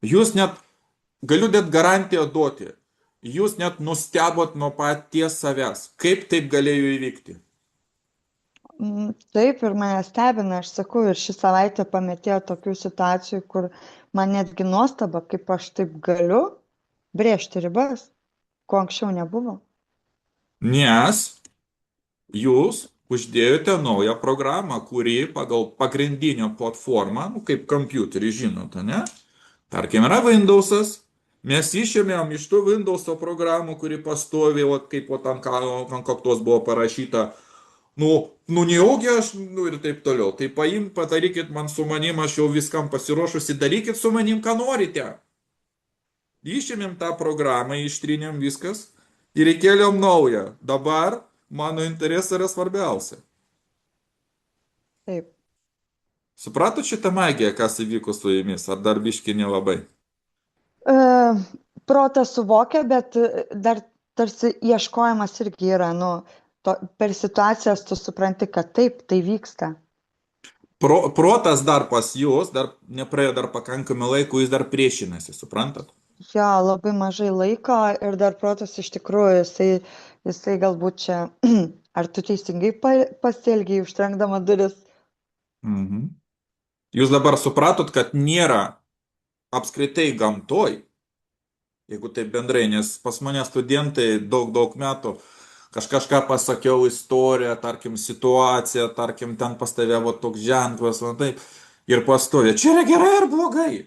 Jūs net, galiu net garantiją duoti, jūs net nustebot nuo paties savęs. Kaip taip galėjo įvykti? Taip, ir mane stebina, aš sakau, ir šį savaitę pametėjo tokių situacijų, kur man netgi nuostaba, kaip aš taip galiu brėžti ribas, ko anksčiau nebuvo. Nes jūs uždėjote naują programą, kuri pagal pagrindinę platformą, kaip kompiuterį, žinote, ne? Tarkim, yra Windowsas, mes išėmėm iš tų Windowso programų, kuri pastovi, kaip ant kaktos buvo parašyta, nejaugi aš, ir taip toliau. Tai padarykit man su manim, aš jau viskam pasiruošusi, darykit su manim, ką norite. Išėmėm tą programą, ištrinėm viskas ir įkėlėm naują. Dabar mano interesai yra svarbiausia. Taip. Supratot šitą magiją, kas įvyko su jumis, ar dar biškį nelabai? Protas suvokia, bet dar tarsi ieškojimas irgi yra, per situacijas tu supranti, kad taip, tai vyksta. Protas dar pas jūs, dar nepraėjo dar pakankamai laiko, jis dar priešinasi, suprantat? Jo, labai mažai laiko ir dar protas iš tikrųjų, jisai galbūt čia, ar tu teisingai pasielgiai užtrenkdama duris? Jūs dabar supratot, kad nėra apskritai gamtoj, jeigu taip bendrai, nes pas mane studentai daug metų kažką pasakiau, istoriją, tarkim, situaciją, tarkim, ten pas tave toks ženklas, taip, ir pastovi, čia yra gerai ar blogai?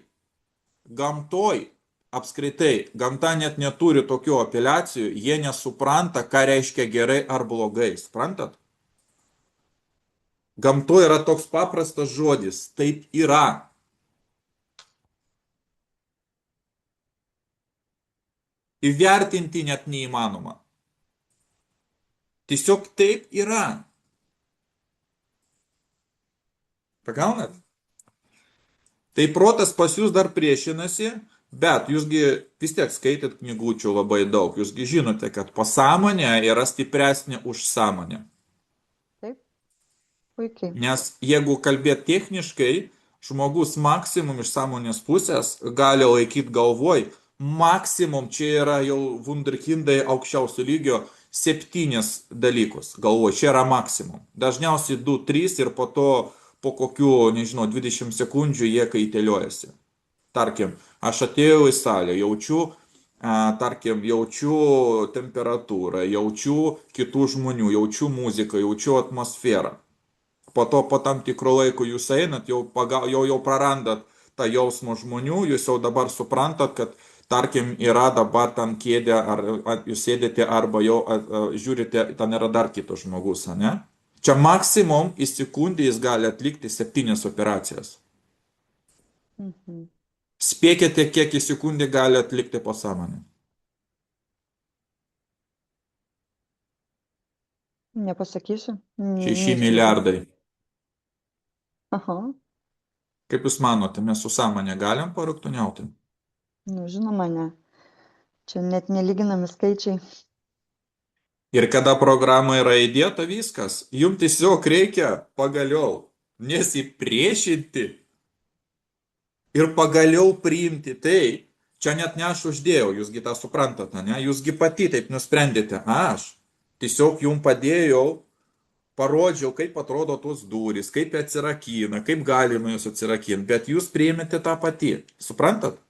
Gamtoj, apskritai, gamta net neturi tokių apeliacijų, jie nesupranta, ką reiškia gerai ar blogai, suprantat? Gamtoje yra toks paprastas žodis, taip yra. Įvertinti net neįmanoma. Tiesiog taip yra. Pagaunat? Tai protas pas jūs dar priešinasi, bet jūsgi vis tiek skaitėt knygučių labai daug. Jūsgi žinote, kad pasąmonė yra stipresnė už sąmonę. Taip, puikiai. Nes jeigu kalbėt techniškai, žmogus maksimum iš sąmonės pusės gali laikyti galvoj, maksimum čia yra jau wunderkindai aukščiausio lygio 7 dalykus galvoj, čia yra maksimum. Dažniausiai 2-3 ir po to po kokių, nežinau, 20 sekundžių jie kaiteliojasi. Tarkim, aš atėjau į salę, jaučiu temperatūrą, jaučiu kitų žmonių, jaučiu muziką, jaučiu atmosferą. Po to, po tam tikro laiko jūs einat, jau prarandat tą jausmą žmonių, jūs jau dabar suprantat, kad, tarkim, yra dabar tam kėdė, ar jūs sėdite, arba jau žiūrite, ten yra dar kitas žmogus, ne? Čia maksimum į sekundę jis gali atlikti 7 operacijas. Mhm. Spėkite, kiek į sekundę gali atlikti pasąmonė. Nepasakysiu. 6 milijardai. Aha. Kaip jūs manote, mes su sąmonė galim parungtuniauti? Nu, žinoma, ne. Čia net nelyginami skaičiai. Ir kada programa yra įdėta, viskas, jums tiesiog reikia pagaliau nesipriešinti ir pagaliau priimti tai. Čia net ne aš uždėjau, jūsgi tą suprantate, ne? Jūsgi pati taip nusprendėte, aš tiesiog jums padėjau, parodžiau, kaip atrodo tos durys, kaip atsirakina, kaip galima jūs atsirakinti, bet jūs priėmėte tą patį, suprantat?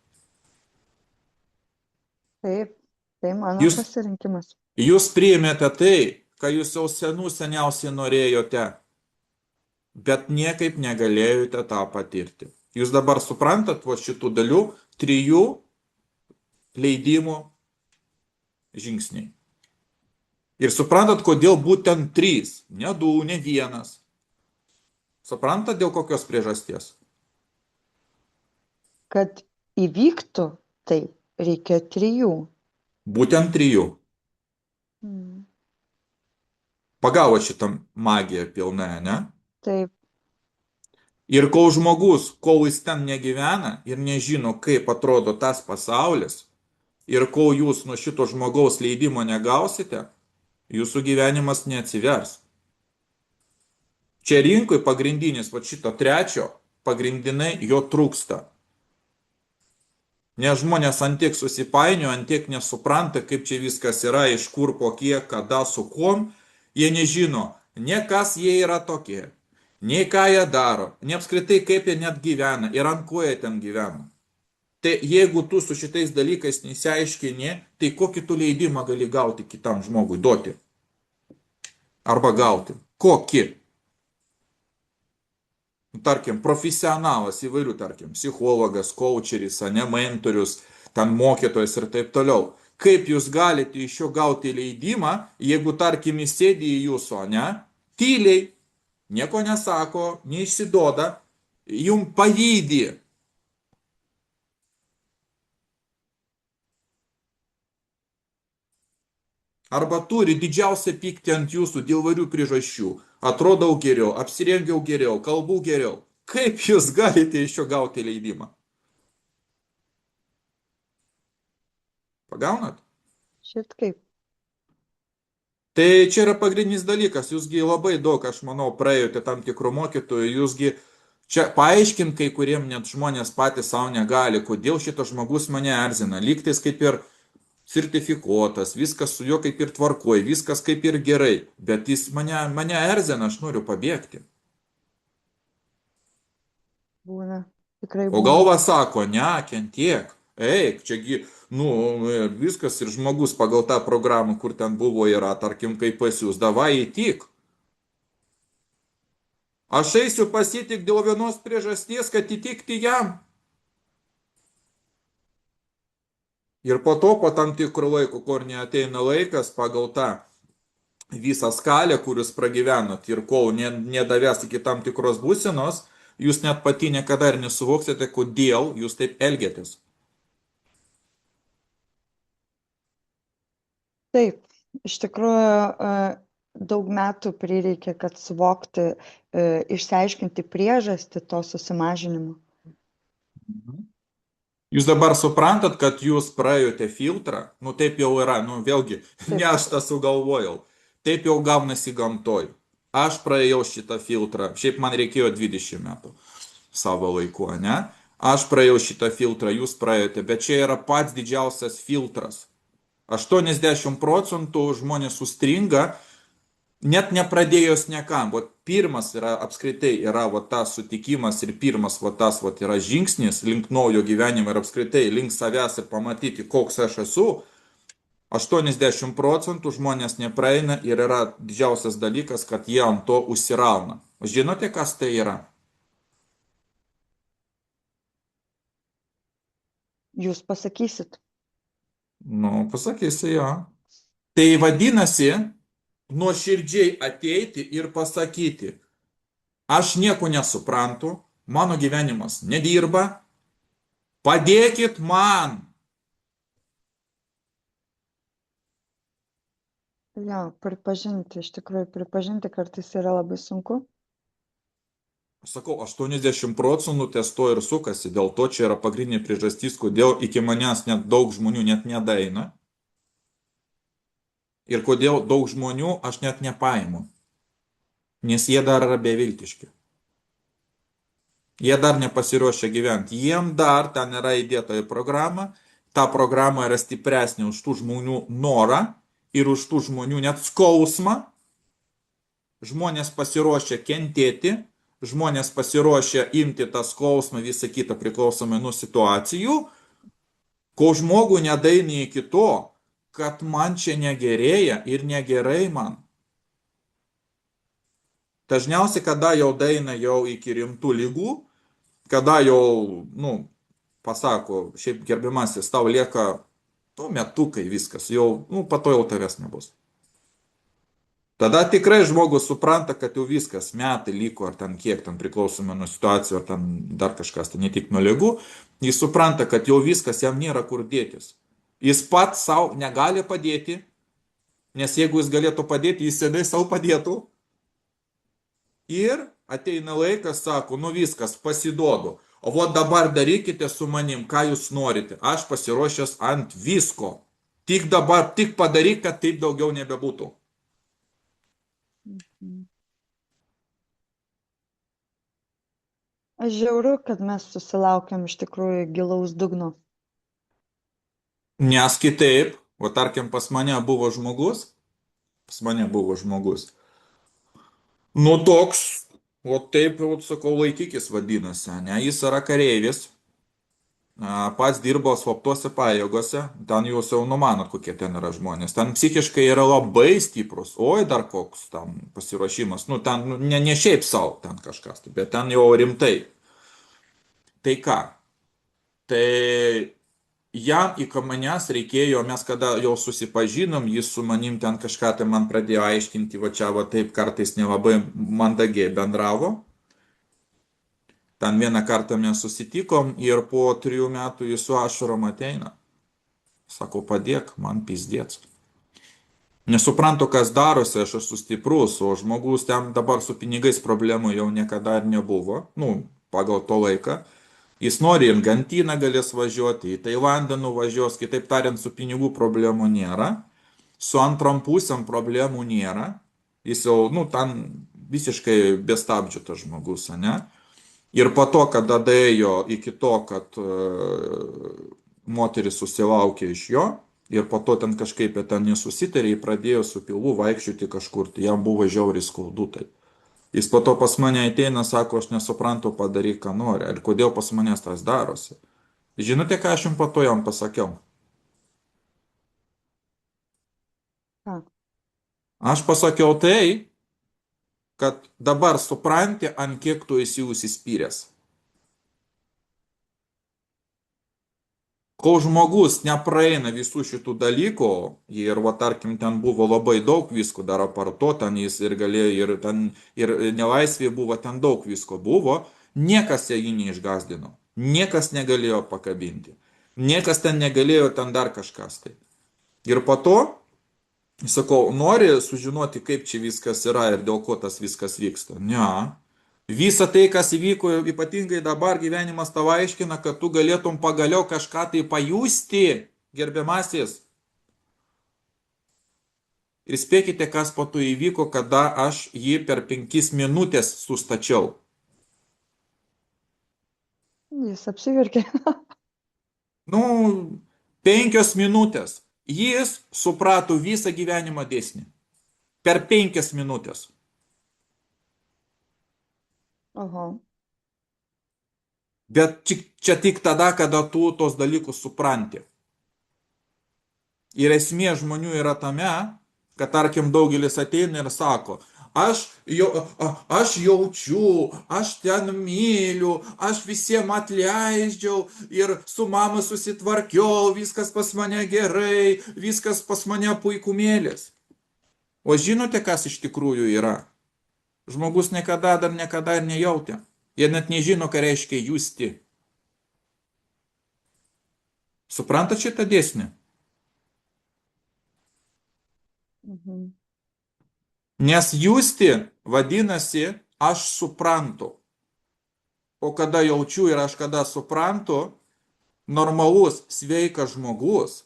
Taip, tai mano Jūs pasirinkimas. Jūs priėmėte tai, ką jūs jau seniausiai norėjote, bet niekaip negalėjote tą patirti. Jūs dabar suprantat po šitų dalių 3 leidimo žingsniai. Ir suprantat, kodėl būtent 3, ne 2, ne 1. Suprantat, dėl kokios priežasties? Kad įvyktų, tai reikia 3. Būtent 3. Mm. Pagavo šitą magiją pilnai, ne? Taip. Ir kol žmogus, kol jis ten negyvena ir nežino, kaip atrodo tas pasaulis, ir kol jūs nuo šito žmogaus leidimo negausite, jūsų gyvenimas neatsivers. Čia rinkoj pagrindinis, va šito 3, pagrindinai jo trūksta. Nes žmonės antiek susipainioja, antiek nesupranta, kaip čia viskas yra, iš kur, kokie, kada, su kuom. Jie nežino, ne kas jie yra tokie, nei ką jie daro, ne apskritai kaip jie net gyvena ir ant ko jie ten gyvena. Tai jeigu tu su šitais dalykais nesiaiškini, tai kokį tu leidimą gali gauti kitam žmogui, duoti? Arba gauti. Kokį? Tarkim, profesionalas įvairių, tarkim, psichologas, coacheris, ne mentorius, ten mokytojas ir taip toliau. Kaip jūs galite iš jo gauti leidimą, jeigu, tarkim, jis sėdi į jūsų, ne? Tyliai, nieko nesako, neišsiduoda, jums pavydi. Arba turi didžiausią pyktį ant jūsų dėl varių priežasčių. Atrodau geriau, apsirengiau geriau, kalbu geriau. Kaip jūs galite iš jo gauti leidimą? Pagaunat? Šit kaip. Tai čia yra pagrindinis dalykas. Jūsgi labai daug, aš manau, praėjote tam tikrų mokytojų. Jūsgi čia paaiškint kai kuriem net žmonės patys savo negali, kodėl šitas žmogus mane erzina. Lygtais kaip ir sertifikuotas, viskas su juo kaip ir tvarkoj, viskas kaip ir gerai, bet jis mane erzina, aš noriu pabėgti. Būna, tikrai O būna. galva sako, ne, kentiek, eik, čiagi, viskas ir žmogus pagal tą programą, kur ten buvo, yra, tarkim, kaip pas jūs, davai įtik. Aš eisiu pasitik dėl vienos priežasties, kad įtikti jam. Ir po to, po tam tikrų laiko, kur neateina laikas, pagal tą visą skalę, kur jūs pragyvenot ir kol nedavės iki tam tikros būsenos, jūs net pati niekada ir nesuvoksite, kodėl jūs taip elgiatės. Taip, iš tikrųjų daug metų prireikė, kad suvokti, išsiaiškinti priežastį to susimažinimo. Jūs dabar suprantat, kad jūs praėjote filtrą, taip jau yra, vėlgi, ne aš tą sugalvojau, taip jau gaunasi gamtoj. Aš praėjau šitą filtrą, šiaip man reikėjo 20 metų savo laiku, ne? Aš praėjau šitą filtrą, jūs praėjote, bet čia yra pats didžiausias filtras. 80% žmonės sustringa net nepradėjus niekam, vat pirmas yra apskritai yra vat tas sutikimas ir pirmas vat tas vat yra žingsnis link naujo gyvenimo ir apskritai link savęs ir pamatyti, koks aš esu, 80% žmonės nepraeina ir yra didžiausias dalykas, kad jie ant to užsirauna. Žinote, kas tai yra? Jūs pasakysit. Nu, pasakysiu jo. Tai vadinasi, nuoširdžiai ateiti ir pasakyti, aš nieko nesuprantu, mano gyvenimas nedirba, padėkit man. Jo, pripažinti, iš tikrųjų, pripažinti kartais yra labai sunku. Aš sakau, 80% ties to ir sukasi, dėl to čia yra pagrindinė priežastis, kodėl iki manęs net daug žmonių net nedaeina ir kodėl daug žmonių aš net nepaimu, nes jie dar yra beviltiški. Jie dar nepasiruošę gyventi. Jiem dar ten yra įdėta į programą. Ta programa yra stipresnė už tų žmonių norą ir už tų žmonių net skausmą. Žmonės pasiruošę kentėti, žmonės pasiruošę imti tą skausmą, visą kitą priklausomai nuo situacijų, ko žmogui nedaini iki to, kad man čia negerėja ir negerai man. Dažniausiai, kada jau daina jau iki rimtų lygų, kada jau, nu, pasako, šiaip gerbiamasis, tau lieka, nu, metukai viskas, jau, nu, po to jau tavęs nebus. Tada tikrai žmogus supranta, kad jau viskas, metai liko, ar ten kiek, ten priklausomai nuo situacijų, ar ten dar kažkas, tai ne tik nuo ligų, jis supranta, kad jau viskas, jam nėra kur dėtis. Jis pats savo negali padėti, nes jeigu jis galėtų padėti, jis senai savo padėtų. Ir ateina laikas, sako, nu viskas, pasiduodu. O vat dabar darykite su manim, ką jūs norite. Aš pasiruošęs ant visko. Tik dabar, tik padaryk, kad taip daugiau nebebūtų. Aš žiauriu, kad mes susilaukiam iš tikrųjų gilaus dugno. Nes kitaip, o tarkim, pas mane buvo žmogus, nu toks, o taip, o sakau, laikykis vadinasi, ne, jis yra kareivis, pats dirbo slaptose pajėgose, ten jūs jau numanot, kokie ten yra žmonės, ten psichiškai yra labai stiprus, oi dar koks ten pasiruošimas, nu ten nu, ne šiaip savo ten kažkas, bet ten jau rimtai. Tai ką? Tai jam iki manęs reikėjo, mes kada jau susipažinom, jis su manim ten kažką tai man pradėjo aiškinti, va čia va taip kartais nelabai mandagiai bendravo. Ten vieną kartą mes susitikom ir po 3 metų jis su ašarom ateina. Sako, padėk, man pizdėts. Nesuprantu, kas darosi, aš esu stiprus, o žmogus ten dabar su pinigais problemų jau niekada ir nebuvo, nu, pagal to laiką. Jis nori ir Gantyną galės važiuoti, į Tailandą nuvažiuos, kitaip tariant, su pinigų problemų nėra, su antrom pusėm problemų nėra, jis jau, nu, ten visiškai bestabdžių tas žmogus, ne? Ir po to, kada daėjo iki to, kad moteris susilaukė iš jo, ir po to ten kažkaip ten nesusitarė, jį pradėjo su pilvu vaikščioti kažkur, tai jam buvo žiauriai skaudu tai. Jis po to pas mane ateina, sako, aš nesuprantu, padaryk, ką nori. Ir kodėl pas manęs tas darosi? Žinote, ką aš jums po to jam pasakiau? Ką? Aš pasakiau tai, kad dabar supranti, ant kiek tu esi užsispyręs. Kol žmogus nepraeina visų šitų dalykų, ir, va, tarkim, ten buvo labai daug visko dar aparto, ten jis ir galėjo, ir ten, ir nelaisvė buvo, ten daug visko buvo, niekas jį neišgazdino, niekas negalėjo pakabinti, niekas ten negalėjo ten dar kažkas tai. Ir po to, sakau, nori sužinoti, kaip čia viskas yra ir dėl ko tas viskas vyksta? Ne. Visa tai, kas įvyko, ypatingai dabar gyvenimas tavo aiškina, kad tu galėtum pagaliau kažką tai pajusti, gerbiamasis. Ir spėkite, kas po to įvyko, kada aš jį per 5 minutės sustačiau. Jis apsiverkė. Nu, 5 minutės. Jis suprato visą gyvenimo dėsnį. Per 5 minutės. Oho. Bet čia tik tada, kada tu tos dalykus supranti. Ir esmė žmonių yra tame, kad tarkim daugelis ateina ir sako, aš jaučiu, aš ten myliu, aš visiems atleidžiau ir su mama susitvarkiau, viskas pas mane gerai, viskas pas mane puikumėlis. O žinote, kas iš tikrųjų yra? Žmogus niekada ir nejautė. Jie net nežino, ką reiškia justi. Suprantat šitą dėsnį? Mhm. Nes justi vadinasi, aš suprantu. O kada jaučiu ir aš kada suprantu, normalus, sveikas žmogus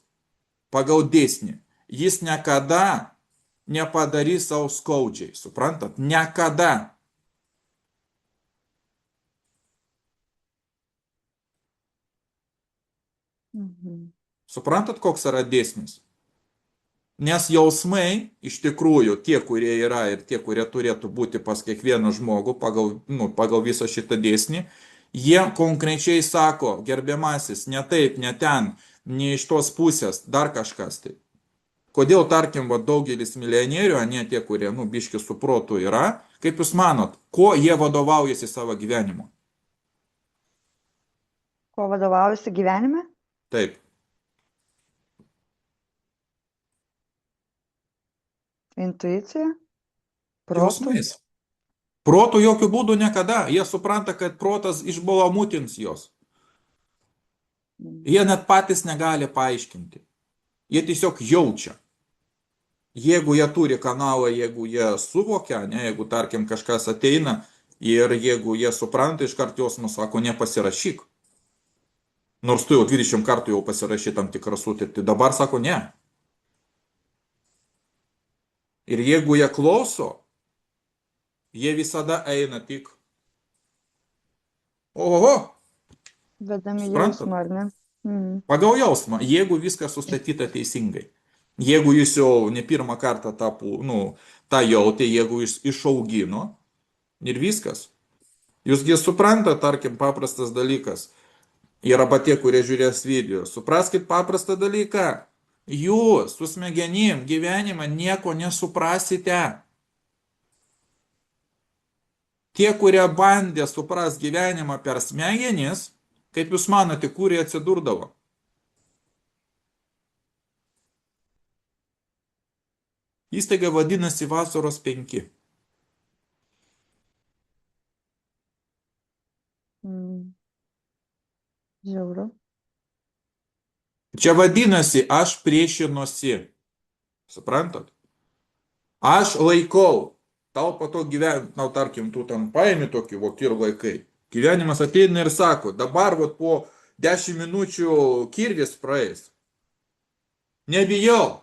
pagal dėsnį, jis niekada nepadarys savo skaudžiai. Suprantat? Niekada. Mhm. Suprantat, koks yra dėsnis? Nes jausmai, iš tikrųjų, tie, kurie yra ir tie, kurie turėtų būti pas kiekvieną žmogų pagal visą šitą dėsnį, jie konkrečiai sako, gerbiamasis, ne taip, ne ten, ne iš tos pusės, dar kažkas tai. Kodėl, tarkim, daugelis milijonierių, ne tie, kurie, biški su protu yra, kaip jūs manot, kuo jie vadovaujasi savo gyvenimu? Kuo vadovaujasi gyvenime? Taip. Intuicija? Protu? Jausmais. Protų jokių būdų niekada. Jie supranta, kad protas išbalamutins jos. Jie net patys negali paaiškinti. Jie tiesiog jaučia. Jeigu jie turi kanalą, jeigu jie suvokia, jeigu, tarkim, kažkas ateina ir jeigu jie supranta, iškart jos nusako, nepasirašyk. Nors tu jau 20 kartų jau pasirašy tam tikrą sutartį, dabar sako ne. Ir jeigu jie klauso, jie visada eina tik. Oho, Vedami suprantat? jausmą, ar ne? Mhm. Pagal jausmą, jeigu viskas sustatyta teisingai. Jeigu jūs jau ne pirmą kartą tą jautė, jeigu jūs išaugino ir viskas. Jūsgi suprantate, tarkim, paprastas dalykas. Ir arba tie, kurie žiūrės video, supraskit paprastą dalyką. Jūs su smegenim gyvenimą nieko nesuprasite. Tie, kurie bandė supras gyvenimą per smegenis, kaip jūs manote, kur jie atsidurdavo? Įstaiga vadinasi Vasaros 5. Žiauru. Čia vadinasi, aš priešinuosi. Suprantat? Aš laikau. Tau po to tarkim, tu ten paimi tokį ir laikai. Gyvenimas ateina ir sako, dabar po 10 minučių kirvis praeis. Nebijau.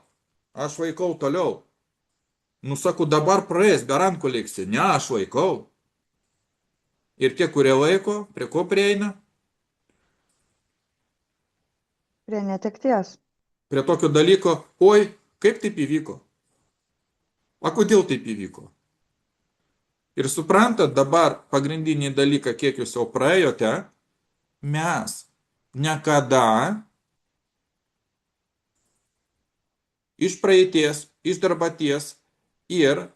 Aš laikau toliau. Sakau, dabar praeis, be rankų liksi. Ne, aš laikau. Ir tie, kurie laiko, prie ko prieina? Prie netekties. Prie tokio dalyko, oi, kaip taip įvyko? O kodėl taip įvyko? Ir suprantat, dabar pagrindinį dalyką, kiek jūs jau praėjote, mes niekada iš praeities, iš dabarties ir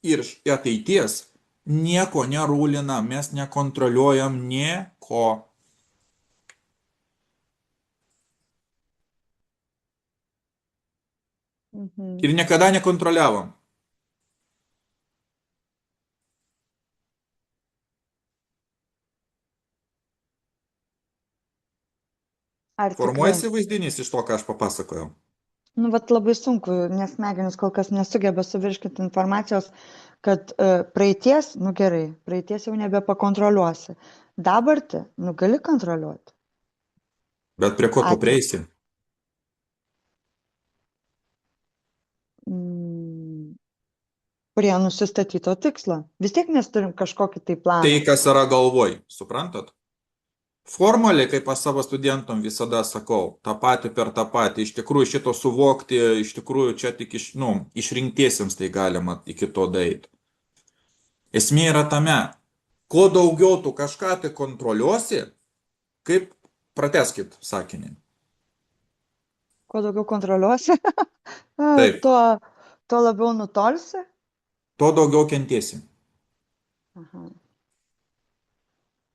iš ateities nieko nerūlinam, mes nekontroliuojam nieko. Mhm. Ir niekada nekontroliavom. Ar tikrai? Formuojasi vaizdinys iš to, ką aš papasakojau. Vat labai sunku, nes smegenys kol kas nesugeba suvirškinti informacijos, kad praeities, gerai, praeities jau nebepakontroliuosi. Dabartį, gali kontroliuoti. Bet prie ko tu prieisi? Prie nusistatyto tikslo. Vis tiek mes turim kažkokį tai planą. Tai, kas yra galvoj, suprantat? Formaliai, kaip aš savo studentom visada sakau, tą patį per tą patį. Iš tikrųjų šito suvokti, iš tikrųjų čia tik išrinktiesiems tai galima iki to daryti. Esmė yra tame, kuo daugiau tu kažką tai kontroliuosi, kaip prateskit sakinį. Kuo daugiau kontroliuosi, Taip, tuo labiau nutolsi. tuo daugiau kentėsi. Aha.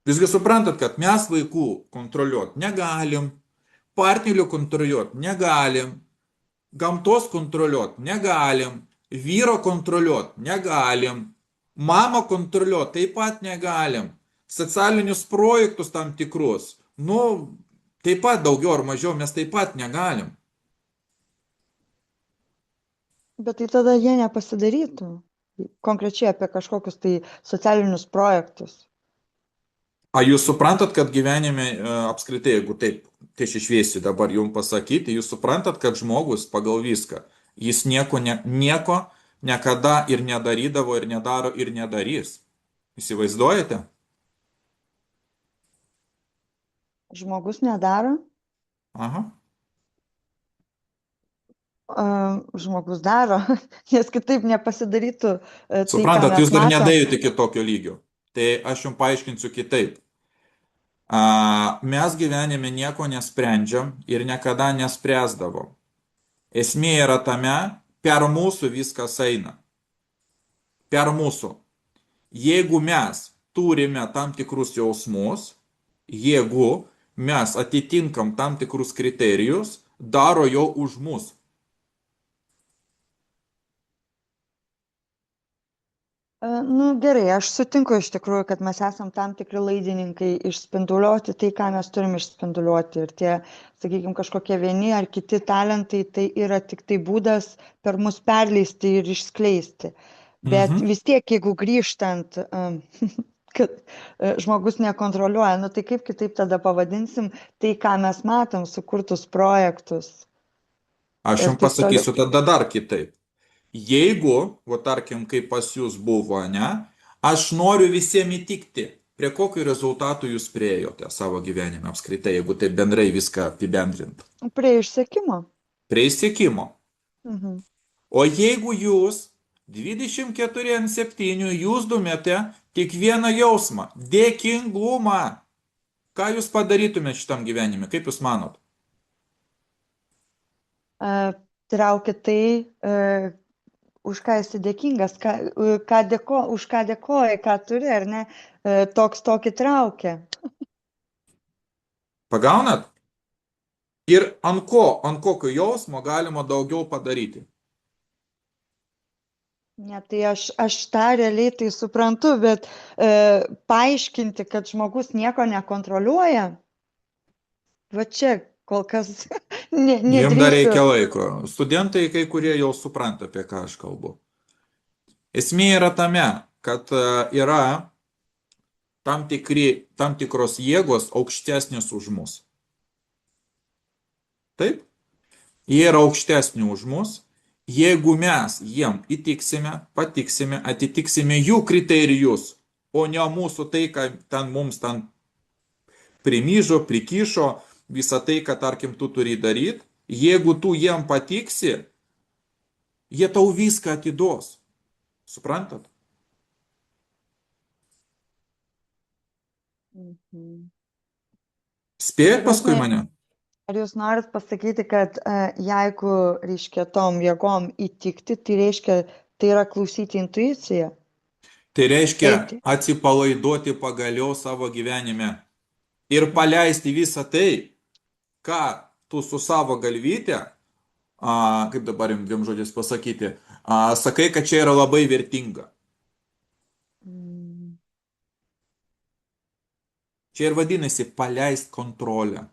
Visgi suprantat, kad mes vaikų kontroliuoti negalim, partnerių kontroliuoti negalim, gamtos kontroliuoti negalim, vyro kontroliuoti negalim, mamą kontroliuoti taip pat negalim, socialinius projektus tam tikrus, taip pat daugiau ar mažiau mes taip pat negalim. Bet tai tada jie nepasidarytų. Konkrečiai apie kažkokius tai socialinius projektus. A jūs suprantat, kad gyvenime apskritai, jeigu taip tiesiai šviesiai dabar jums pasakyti, jūs suprantat, kad žmogus pagal viską, jis nieko niekada ir nedarydavo, ir nedaro, ir nedarys. Įsivaizduojate? Žmogus nedaro, Aha. žmogus daro, nes kitaip nepasidarytų tai, ką Suprantat, mes jūs dar matom. nedaėjote iki tokio lygio. Tai aš jums paaiškinsiu kitaip. Mes gyvenime nieko nesprendžiam ir niekada nespręsdavom. Esmė yra tame, per mūsų viskas eina. Per mūsų. Jeigu mes turime tam tikrus jausmus, jeigu mes atitinkam tam tikrus kriterijus, daro jau už mus. Nu gerai, aš sutinku iš tikrųjų, kad mes esam tam tikri laidininkai išspinduliuoti tai, ką mes turim išspinduliuoti. Ir tie, sakykime, kažkokie vieni ar kiti talentai, tai yra tik tai būdas per mus perleisti ir išskleisti. Bet Mhm. vis tiek, jeigu grįžtant, kad žmogus nekontroliuoja, nu tai kaip kitaip tada pavadinsim tai, ką mes matom, sukurtus projektus Aš ir jums taip toliau. pasakysiu tada dar kitaip. Jeigu, tarkim, kaip pas jūs buvo, ne, aš noriu visiems įtikti, prie kokiu rezultatu jūs priejote savo gyvenime apskritai, jeigu taip bendrai viską apibendrint. Prie išsekimo. Prie įsiekimo. Mhm. O jeigu jūs 24/7 jūs dumėte tik vieną jausmą - dėkingumą, ką jūs padarytumėte šitam gyvenime, kaip jūs manot? Traukia tai, už ką esi dėkingas, už ką dėkoji, ką turi, ar ne, toks tokį traukia. Pagaunat? Ir ant kokio jausmo galima daugiau padaryti? Ne, tai aš tą realiai tai suprantu, bet paaiškinti, kad žmogus nieko nekontroliuoja, va čia kol kas Jums dar nedrįsiu. reikia laiko. Studentai kai kurie jau supranta, apie ką aš kalbu. Esmė yra tame, kad yra tam tikros jėgos aukštesnės už mus. Taip? Jie yra aukštesni už mus. Jeigu mes jiem įtiksime, patiksime, atitiksime jų kriterijus, o ne mūsų tai, ką mums primyžo, prikišo, visą tai, ką, tarkim, tu turi daryti, jeigu tu jiem patiksi, jie tau viską atiduos. Suprantat? Mhm. Spėjat paskui mane? Ar jūs norit pasakyti, kad jeigu, reiškia, tom jėgom įtikti, tai reiškia, tai yra klausyti intuiciją? Tai reiškia Eiti. atsipalaiduoti pagaliau savo gyvenime ir paleisti visą tai, ką tu su savo galvyte, kaip dabar jums dviem žodžiais pasakyti, sakai, kad čia yra labai vertinga. Mm. Čia ir vadinasi paleist kontrolę.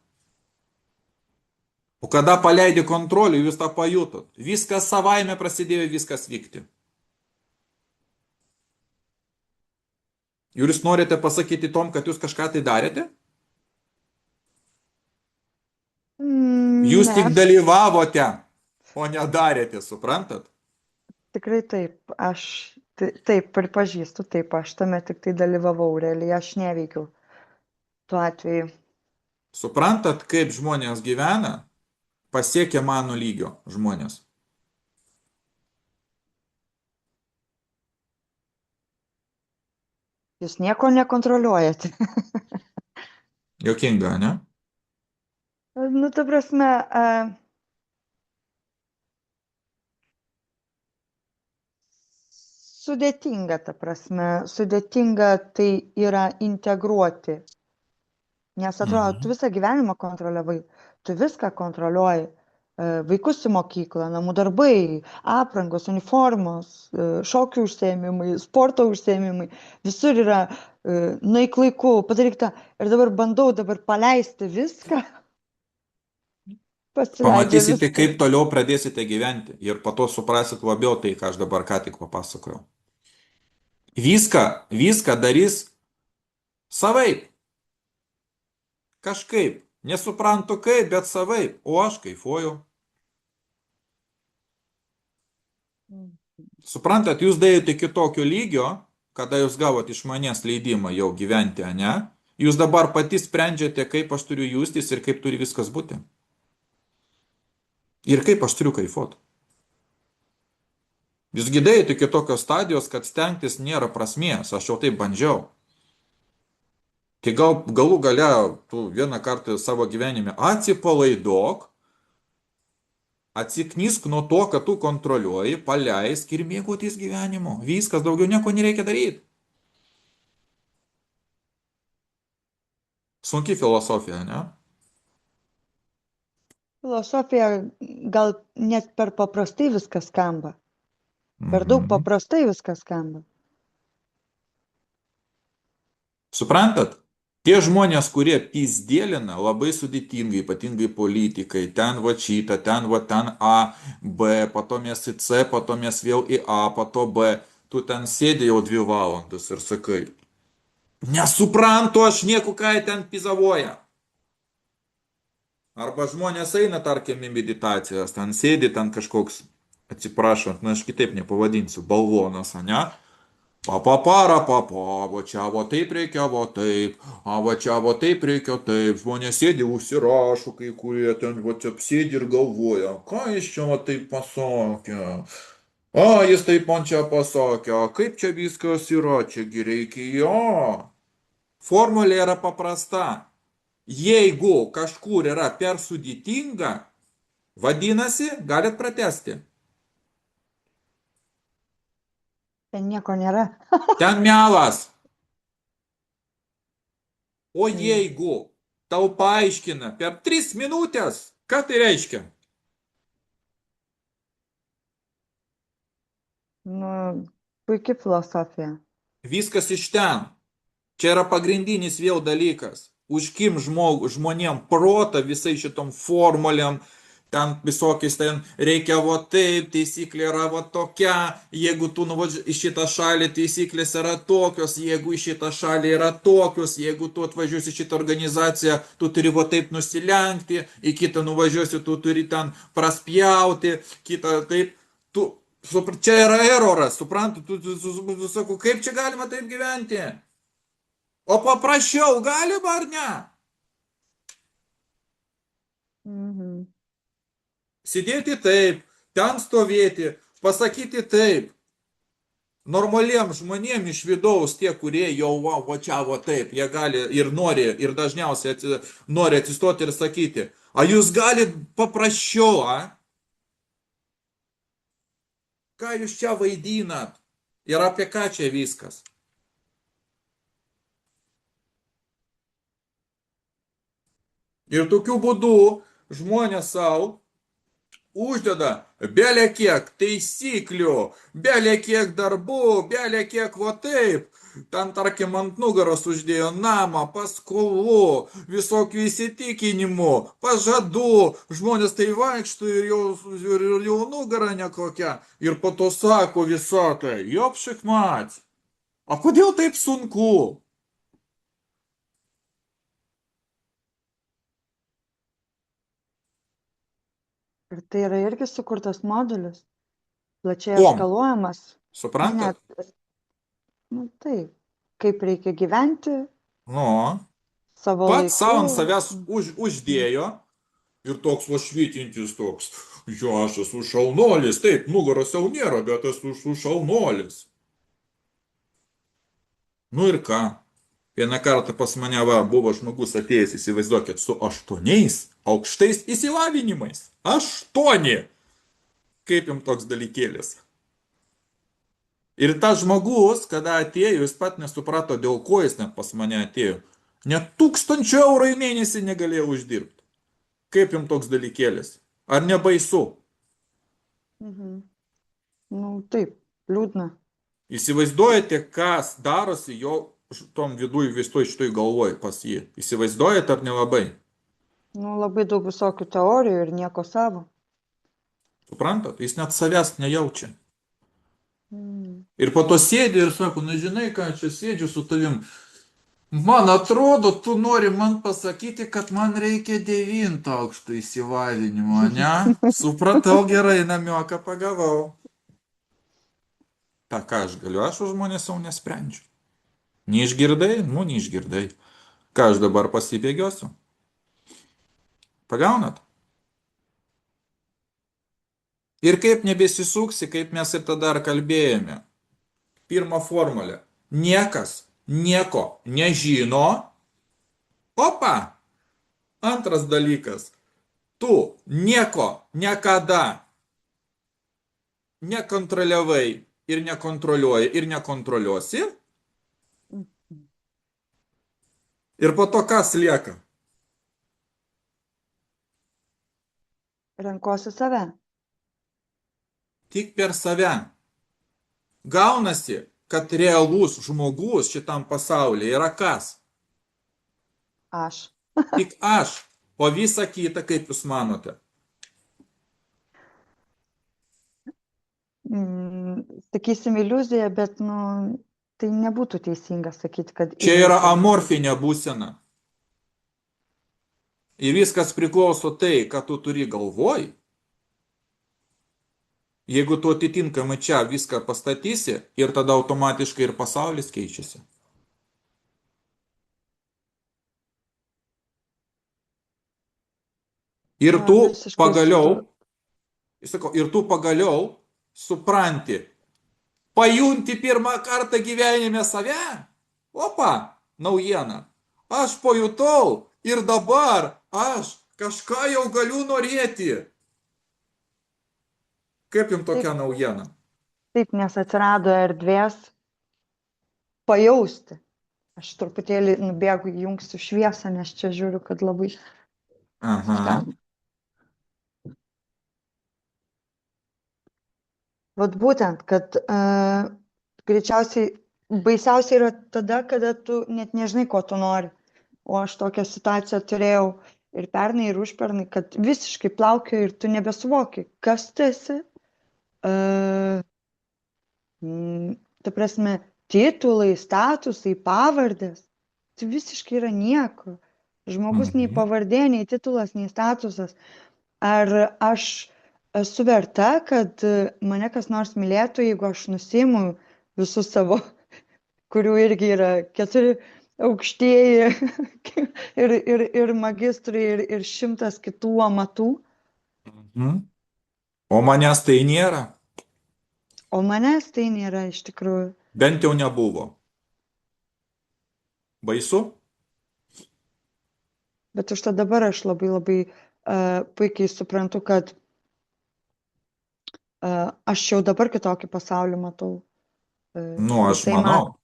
O kada paleidi kontrolę, jūs tą pajutot. Viskas savaime prasidėjo viskas vykti. Jūs norite pasakyti tom, kad jūs kažką tai darėte? Jūs tik Ne, dalyvavote, o nedarėte, suprantat? tikrai taip. Aš taip pripažįstu, taip, aš tame tik tai dalyvavau, realiai aš neveikiau tuo atveju. Suprantat, kaip žmonės gyvena, pasiekia mano lygio žmonės. Jūs nieko nekontroliuojate. Jokinga, ne? Nu, ta prasme, sudėtinga, ta prasme, sudėtinga tai yra integruoti. Nes atrodo, tu Mhm. visą gyvenimą kontroliavai, tu viską kontroliuoji. Vaikus į mokyklą, namų darbai, aprangos, uniformos, šokių užsiėmimai, sporto užsiėmimai, visur yra nueik laiku, padaryk tą. Ir dabar bandau dabar paleisti viską, pasileidžia Pamatysite, viskas. kaip toliau pradėsite gyventi ir po to suprasit labiau tai, ką aš dabar ką tik papasakojau. Viską darys savaip, kažkaip. Nesuprantu kaip, bet savaip, o aš kaifuoju. Suprantat, jūs daėjote iki tokio lygio, kada jūs gavot iš manęs leidimą jau gyventi, ne? Jūs dabar pati sprendžiate, kaip aš turiu jūstis ir kaip turi viskas būti. Ir kaip aš turiu kaifuoti. Jūs gidėjote iki tokios stadijos, kad stengtis nėra prasmės, aš jau taip bandžiau. Tai galų gale tu vieną kartą savo gyvenime atsipalaiduok, atsiknysk nuo to, kad tu kontroliuoji, paleisk ir mėgautis gyvenimu. Viskas, daugiau nieko nereikia daryti. Sunki filosofija, ne? Filosofija gal net per paprastai viskas skamba. Per daug Mhm. paprastai viskas skamba. Suprantat? Tie žmonės, kurie pizdėlina, labai sudėtingai, ypatingai politikai, ten va šitą, ten A, B, pato mes į C, pato mes vėl į A, pato B, tu ten sėdė jau 2 valandas ir sakai, nesuprantu aš nieko, ką jie ten pizavoja. Arba žmonės eina, tarkim, į meditacijas, ten sėdi, ten kažkoks, atsiprašant, na aš kitaip nepavadinsiu, balvonas, ne? Papapara, papa, va čia, va taip reikia, va taip, va čia, va taip reikia, taip. Žmonės sėdi, užsirašo, kai kurie ten, va čia sėdi ir galvoja, ką jis čia va taip pasakė. A, jis taip man čia pasakė, kaip čia viskas yra, čiagi reikia jo. Formulė yra paprasta. Jeigu kažkur yra per sudėtinga, vadinasi, galit pratesti. Ten nieko nėra. Ten melas. O Tai, jeigu tau paaiškina per 3 minutės, ką tai reiškia? nu, puikia filosofija. Viskas iš ten. Čia yra pagrindinis vėl dalykas. Užkim žmonėm protą visai šitom formulėm, ten visokiais ten reikia va taip, taisyklė yra va tokia, jeigu tu nuvažiuoji į šitą šalį, taisyklės yra tokios, jeigu į šitą šalį yra tokios, jeigu tu atvažiuosi į šitą organizaciją, tu turi va taip nusilenkti, į kitą nuvažiuosi, tu turi ten praspjauti, kitą taip, čia yra eroras, suprantu, tu sakau, kaip čia galima taip gyventi? O paprasčiau galima ar ne? Mhm. Sėdėti taip, ten stovėti, pasakyti taip. Normaliem žmonėm iš vidaus, tie, kurie jau va čia va taip, jie gali ir nori, ir dažniausiai nori atsistoti ir sakyti, a jūs galit paprasčiau, a? Ką jūs čia vaidinat? Ir apie ką čia viskas? Ir tokiu būdu žmonės savo uždeda belė kiek taisyklių, belė kiek darbų, belė kiek va taip. Ten, tarkim, ant nugaros uždėjo namą, paskolų, visokių įsitikinimų, pažadų. Žmonės tai vaikšto ir jau nugara nekokia. Ir po to sako visokai, jopšik mats. O kodėl taip sunku? Ir tai yra irgi sukurtas modelis, plačiai Kom? eskaluojamas. Suprantat? Net, nu taip, kaip reikia gyventi, Nu, Savo Pats laiku. savo ant savęs uždėjo ir toks va švytintis toks. Jo, aš esu šaunuolis, taip, nugaros jau nėra, bet esu šaunuolis. Nu ir ką? Vieną kartą pas mane va, buvo žmogus atėjęs, įsivaizduokit, su 8 aukštais įsilavinimais. 8! Kaip jums toks dalykėlis? Ir tas žmogus, kada atėjo, jis pat nesuprato, dėl ko jis net pas mane atėjo. Net 1 000 eurų į mėnesį negalėjo uždirbti. Kaip jums toks dalykėlis? Ar nebaisu? Mhm. Nu, taip, liūdna. Įsivaizduojate, kas darosi jo tom viduj visoj šitoj galvoj pas jį? Įsivaizduojate ar nelabai? Nu, labai daug visokių teorijų ir nieko savo. Suprantat? Jis net savęs nejaučia. Mm. Ir po to sėdi ir sako, na žinai, ką čia sėdžiu su tavim. Man atrodo, tu nori man pasakyti, kad man reikia 9 aukšto įsilavinimo, ne? Supratau gerai, namioką pagavau. Ta ką aš galiu, aš už žmonės savo nesprendžiu. Neišgirdai? Nu, neišgirdai. Ką aš dabar pasibėgiosiu? Pagaunat? Ir kaip nebesisuksi, kaip mes ir tada ar kalbėjome. Pirma formulė. Niekas nieko nežino. Opa! Antras dalykas. Tu nieko niekada nekontroliavai ir nekontroliuoji ir nekontroliuosi. Ir po to kas lieka? Renkuosi save. Tik per save. Gaunasi, kad realus žmogus šitam pasaulyje yra kas? Aš. Tik aš. O visa kita, kaip jūs manote? Sakysim iliuzija, bet, nu, tai nebūtų teisinga sakyti, kad... Čia yra amorfinė būsena. Ir viskas priklauso tai, ką tu turi galvoj. Jeigu tu atitinkamai čia viską pastatysi, ir tada automatiškai ir pasaulis keičiasi. Ir tu pagaliau, ir tu pagaliau supranti, pajunti pirmą kartą gyvenime save. Opa, naujiena. Aš pajutau ir dabar aš kažką jau galiu norėti. Kaip jums tokia naujiena? Taip, nes atsirado erdvės pajausti. Aš truputėlį nubėgu, įjungsiu šviesą, nes čia žiūriu, kad labai... Aha. Vat būtent, kad greičiausiai baisiausia yra tada, kada tu net nežinai, ko tu nori. O aš tokią situaciją turėjau ir pernai, ir užpernai, kad visiškai plaukioju ir tu nebesuvoki, kas tu esi. Ta prasme, titulai, statusai, pavardės. Tai visiškai yra nieko. Žmogus nei pavardė, nei titulas, nei statusas. Ar aš esu verta, kad mane kas nors mylėtų, jeigu aš nusiimu visus savo, kurių irgi yra 4 aukštieji ir magistrai ir 100 kitų amatų. O manęs tai nėra. O manęs tai nėra iš tikrųjų. Bent jau nebuvo. Baisu? Bet užtat dabar aš labai puikiai suprantu, kad aš jau dabar kitokį pasaulį matau. Nu, aš manau.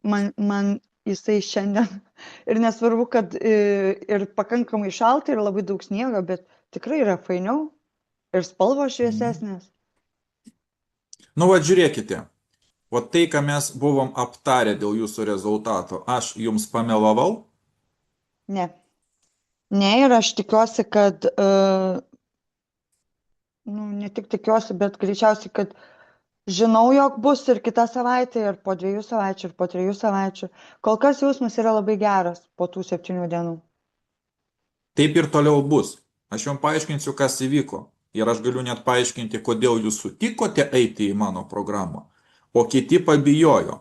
Man jisai šiandien, ir nesvarbu, kad ir pakankamai šalta ir labai daug sniego, bet tikrai yra fainiau ir spalvos šviesesnės. Nu, va, žiūrėkite. O tai, ką mes buvom aptarę dėl jūsų rezultato, aš jums pamelavau? Ne. Ne, ir aš tikiuosi, kad, ne tik tikiuosi, bet greičiausiai, kad žinau, jog bus ir kitą savaitę, ir po 2 savaičių, ir po 3 savaičių. Kol kas jausmas yra labai geras po tų 7 dienų. Taip ir toliau bus. Aš jums paaiškinsiu, kas įvyko. Ir aš galiu net paaiškinti, kodėl jūs sutikote eiti į mano programą, o kiti pabijojo.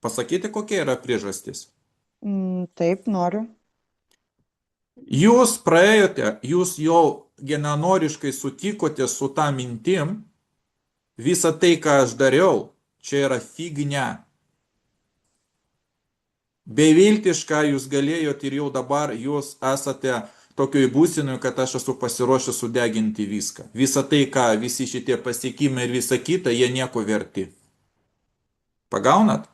Pasakyti, kokia yra priežastis? Taip, noriu. Jūs praėjote, jūs jau geranoriškai sutikote su tą mintim, visa tai, ką aš dariau, čia yra fignia. Beviltiška jūs galėjote ir jau dabar jūs esate tokioj būsinoje, kad aš esu pasiruošęs sudeginti viską. Visa tai, ką visi šitie pasiekimai ir visa kita, jie nieko verti. Pagaunat?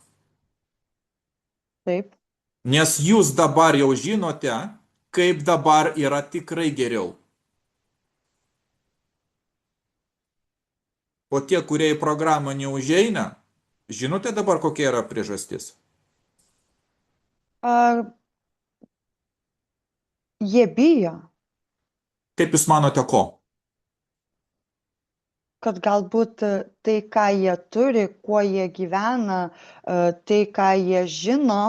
Taip. Nes jūs dabar jau žinote, kaip dabar yra tikrai geriau. O tie, kurie į programą neužeina, žinote dabar, kokia yra priežastis? A, jie bijo, Kaip jūs manote, ko? kad galbūt tai, ką jie turi, kuo jie gyvena, tai, ką jie žino,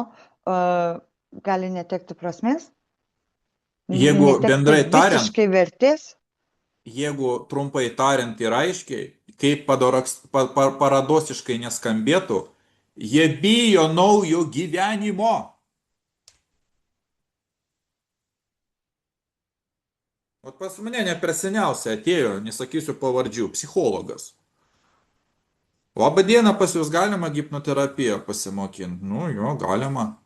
gali netekti prasmės, Jeigu netekti bendrai tariant, visiškai vertės. jeigu trumpai tariant ir aiškiai, kaip paradosiškai neskambėtų, jie bijo naujo gyvenimo. O pas mane ne per seniausiai atėjo, nesakysiu pavardžių, psichologas. Labą dieną, pas jūs galima hipnoterapiją pasimokinti? Nu, jo, galima.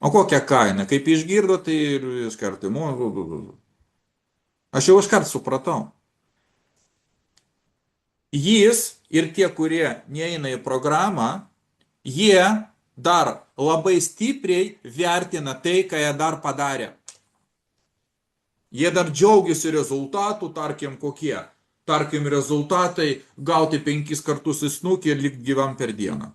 O kokią kainą? Kaip išgirdo, tai ir iš karto. Aš jau iškart supratau. Jis ir tie, kurie neina į programą, jie dar labai stipriai vertina tai, ką jie dar padarė. Jie dar džiaugiasi rezultatų, tarkim, kokie. Tarkim, rezultatai gauti 5 kartus į snukį ir likti gyvam per dieną.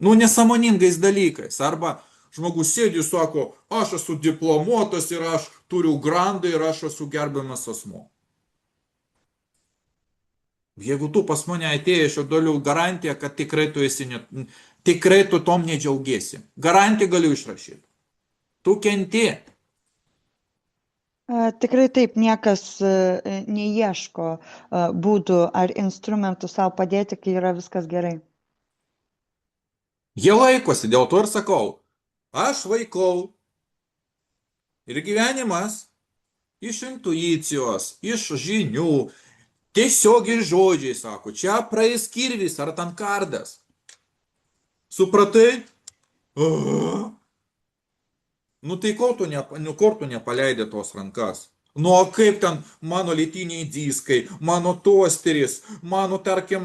Nu, nesąmoningais dalykais. Arba žmogus sėdi ir sako, aš esu diplomuotas ir aš turiu grandą ir aš esu gerbiamas asmo. Jeigu tu pas mane atėjai, aš jau galiu garantiją, kad tikrai tu esi, tikrai tu tom nedžiaugiesi. Garantiją galiu išrašyti. Tu kenti. Tikrai taip, niekas neieško būdų ar instrumentų savo padėti, kai yra viskas gerai. Jie laikosi, dėl to ir sakau, aš vaikau ir gyvenimas iš intuicijos, iš žinių, tiesiogiai žodžiai sako, čia praeis kirvis ar ten kardas. Supratai? Nu tai ko tu nepaleidai tos rankas? Nu, o kaip ten mano lytiniai diskai, mano tosteris, mano, tarkim,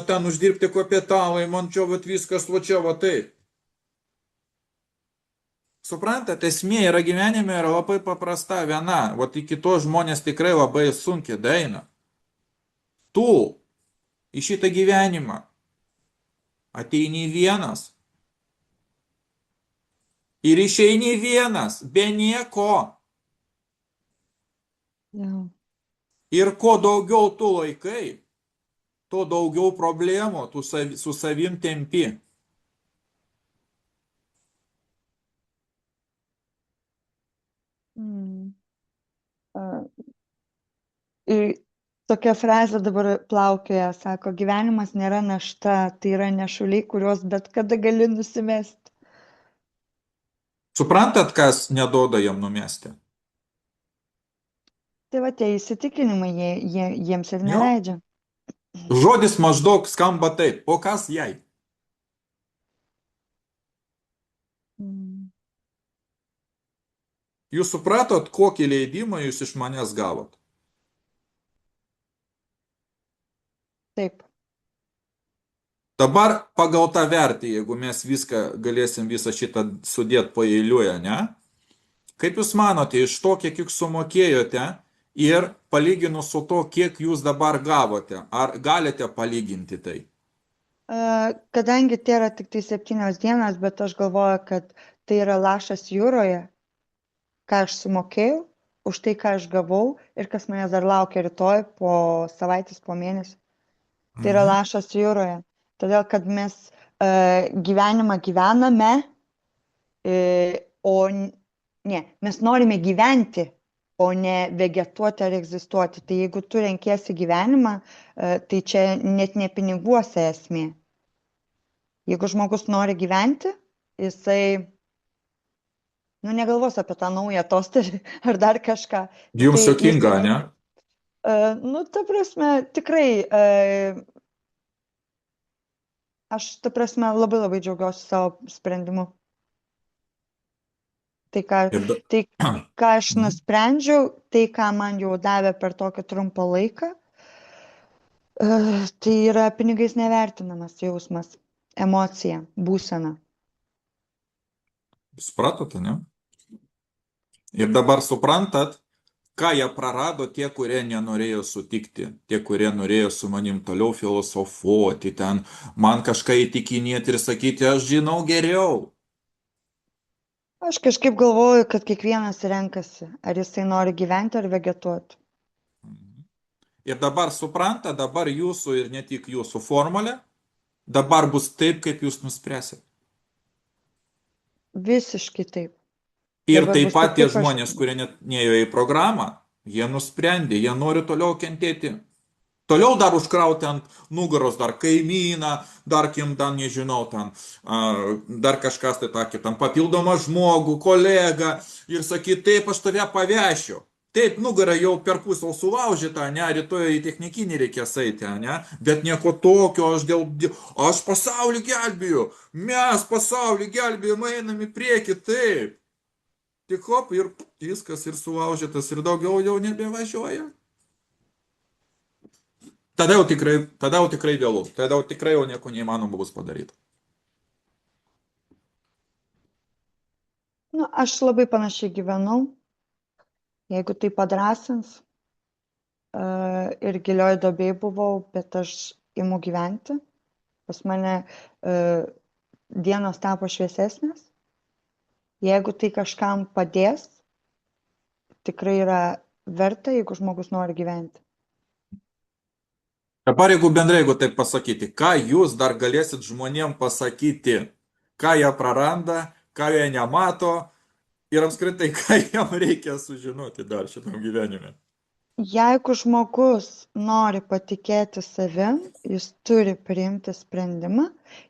ten uždirbti kapitalai, man čia vat viskas, va čia va taip. Suprantat, esmė yra gyvenime yra labai paprasta viena, o iki to žmonės tikrai labai sunkiai daina. Tu į šitą gyvenimą ateini vienas ir išeini vienas, be nieko. Ja. Ir kuo daugiau tu laikai, tuo daugiau problemų tu su savim tempi. Mm. Ir tokia frazė dabar plaukioja, sako, gyvenimas nėra našta, tai yra nešuliai, kuriuos bet kada gali nusimesti. Suprantat, kas neduoda jam numesti? Tai va tie įsitikinimai, jiems ir Jo. neleidžia. Žodis maždaug skamba taip, o kas jai? Mm. Jūs supratot, kokį leidimą jūs iš manęs gavot? Taip. Dabar pagal tą vertį, jeigu mes viską galėsim visą šitą sudėti paeiliuoje, ne? Kaip jūs manote, iš to, kiek jūs sumokėjote ir palyginus su to, kiek jūs dabar gavote, ar galite palyginti tai? Kadangi tai yra tik tai 7 dienas, bet aš galvoju, kad tai yra lašas jūroje, ką aš sumokėjau, už tai, ką aš gavau ir kas manęs dar laukia rytoj, po savaitės, po mėnesį. Tai yra lašas jūroje. Todėl, kad mes gyvenimą gyvename, o ne, mes norime gyventi, o ne vegetuoti ar egzistuoti. Tai jeigu tu renkiesi gyvenimą, tai čia net ne piniguose esmė. Jeigu žmogus nori gyventi, jisai nu, negalvos apie tą naują tosterį ar dar kažką. Jums Jisai, jokinga, ne? nu, ta prasme, tikrai, aš, ta prasme, labai labai džiaugiuosi savo sprendimu. Tai, Ir da... tai, ką aš nusprendžiau, tai, ką man jau davė per tokį trumpą laiką, tai yra pinigais nevertinamas jausmas, emocija, būsena. Supratote, ne? Ir dabar suprantat, ką jie prarado tie, kurie nenorėjo sutikti, tie, kurie norėjo su manim toliau filosofuoti, ten man kažką įtikinėti ir sakyti, aš žinau geriau. Aš kažkaip galvoju, kad kiekvienas renkasi, ar jisai nori gyventi ar vegetuoti. Ir dabar supranta, dabar jūsų ir ne tik jūsų formulė, dabar bus taip, kaip jūs nuspręsit. Visiškai taip. Ir Dabar taip bus pat taip, tie kaip aš. žmonės, kurie net neėjo į programą, jie nusprendė, jie nori toliau kentėti. Toliau dar užkrauti ant nugaros dar kaimyną, dar kim, dar nežinau, ten, dar kažkas tai tokį, tam papildomą žmogų, kolegą ir sakyti, taip, aš tave pavešiu. Taip, nugara jau per pusę sulaužyta, ne, rytoj į technikinį reikės eiti, ne, bet nieko tokio, aš pasaulį gelbėjau, mes pasaulį gelbėjom, einam į priekį, taip. Tik hop ir viskas ir sulaužytas ir daugiau jau nebevažiuoja. Tada jau tikrai vėlu, tada jau tikrai jau nieko neįmanoma bus padaryti. Nu, aš labai panašiai gyvenau. Jeigu tai padrasins, ir gilioj duobėj buvau, bet aš imu gyventi. Pas mane dienos tapo šviesesnės. Jeigu tai kažkam padės, tikrai yra verta, jeigu žmogus nori gyventi. Dabar jeigu bendrai, jeigu taip pasakyti, ką jūs dar galėsit žmonėm pasakyti, ką jie praranda, ką jie nemato ir apskritai, ką jiem reikia sužinoti dar šitam gyvenime. Jeigu žmogus nori patikėti savim, jis turi priimti sprendimą.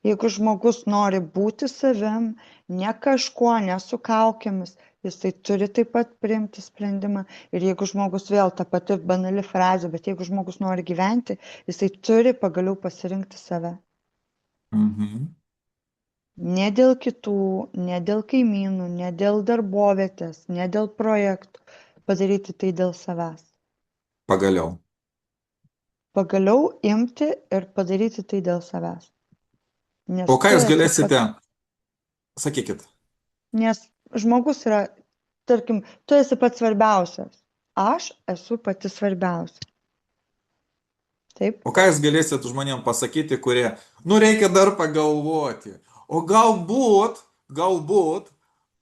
Jeigu žmogus nori būti savim, ne kažkuo, ne su kaukėmis, jisai turi taip pat priimti sprendimą. Ir jeigu žmogus, vėl ta pati banali frazė, bet jeigu žmogus nori gyventi, jisai turi pagaliau pasirinkti save. Mhm. Ne dėl kitų, ne dėl kaimynų, ne dėl darbovietės, ne dėl projektų. Padaryti tai dėl savęs. Pagaliau. Pagaliau imti ir padaryti tai dėl savęs. Nes O ką tu jūs esi galėsite, pats, sakykit, nes žmogus yra, tarkim, tu esi pats svarbiausias. Aš esu pati svarbiausia. Taip? o ką jūs galėsit žmonėm pasakyti, kurie, nu reikia dar pagalvoti, o galbūt,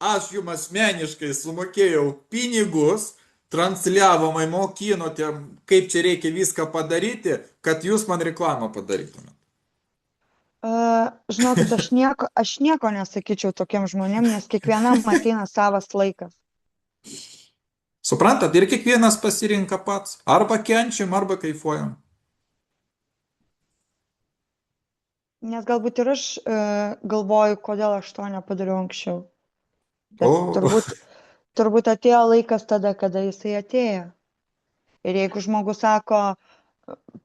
aš jums asmeniškai sumokėjau pinigus, transliavomai mokinote, kaip čia reikia viską padaryti, kad jūs man reklamą padarytumėte. Žinokit, aš nieko nesakyčiau tokiem žmonėm, nes kiekvienam ateina savas laikas. Suprantat, ir kiekvienas pasirinka pats. Arba kenčiam, arba kaifuojam. Nes galbūt ir aš galvoju, kodėl aš to nepadariau anksčiau. Bet O, turbūt atėjo laikas tada, kada jisai atėjo. Ir jeigu žmogus sako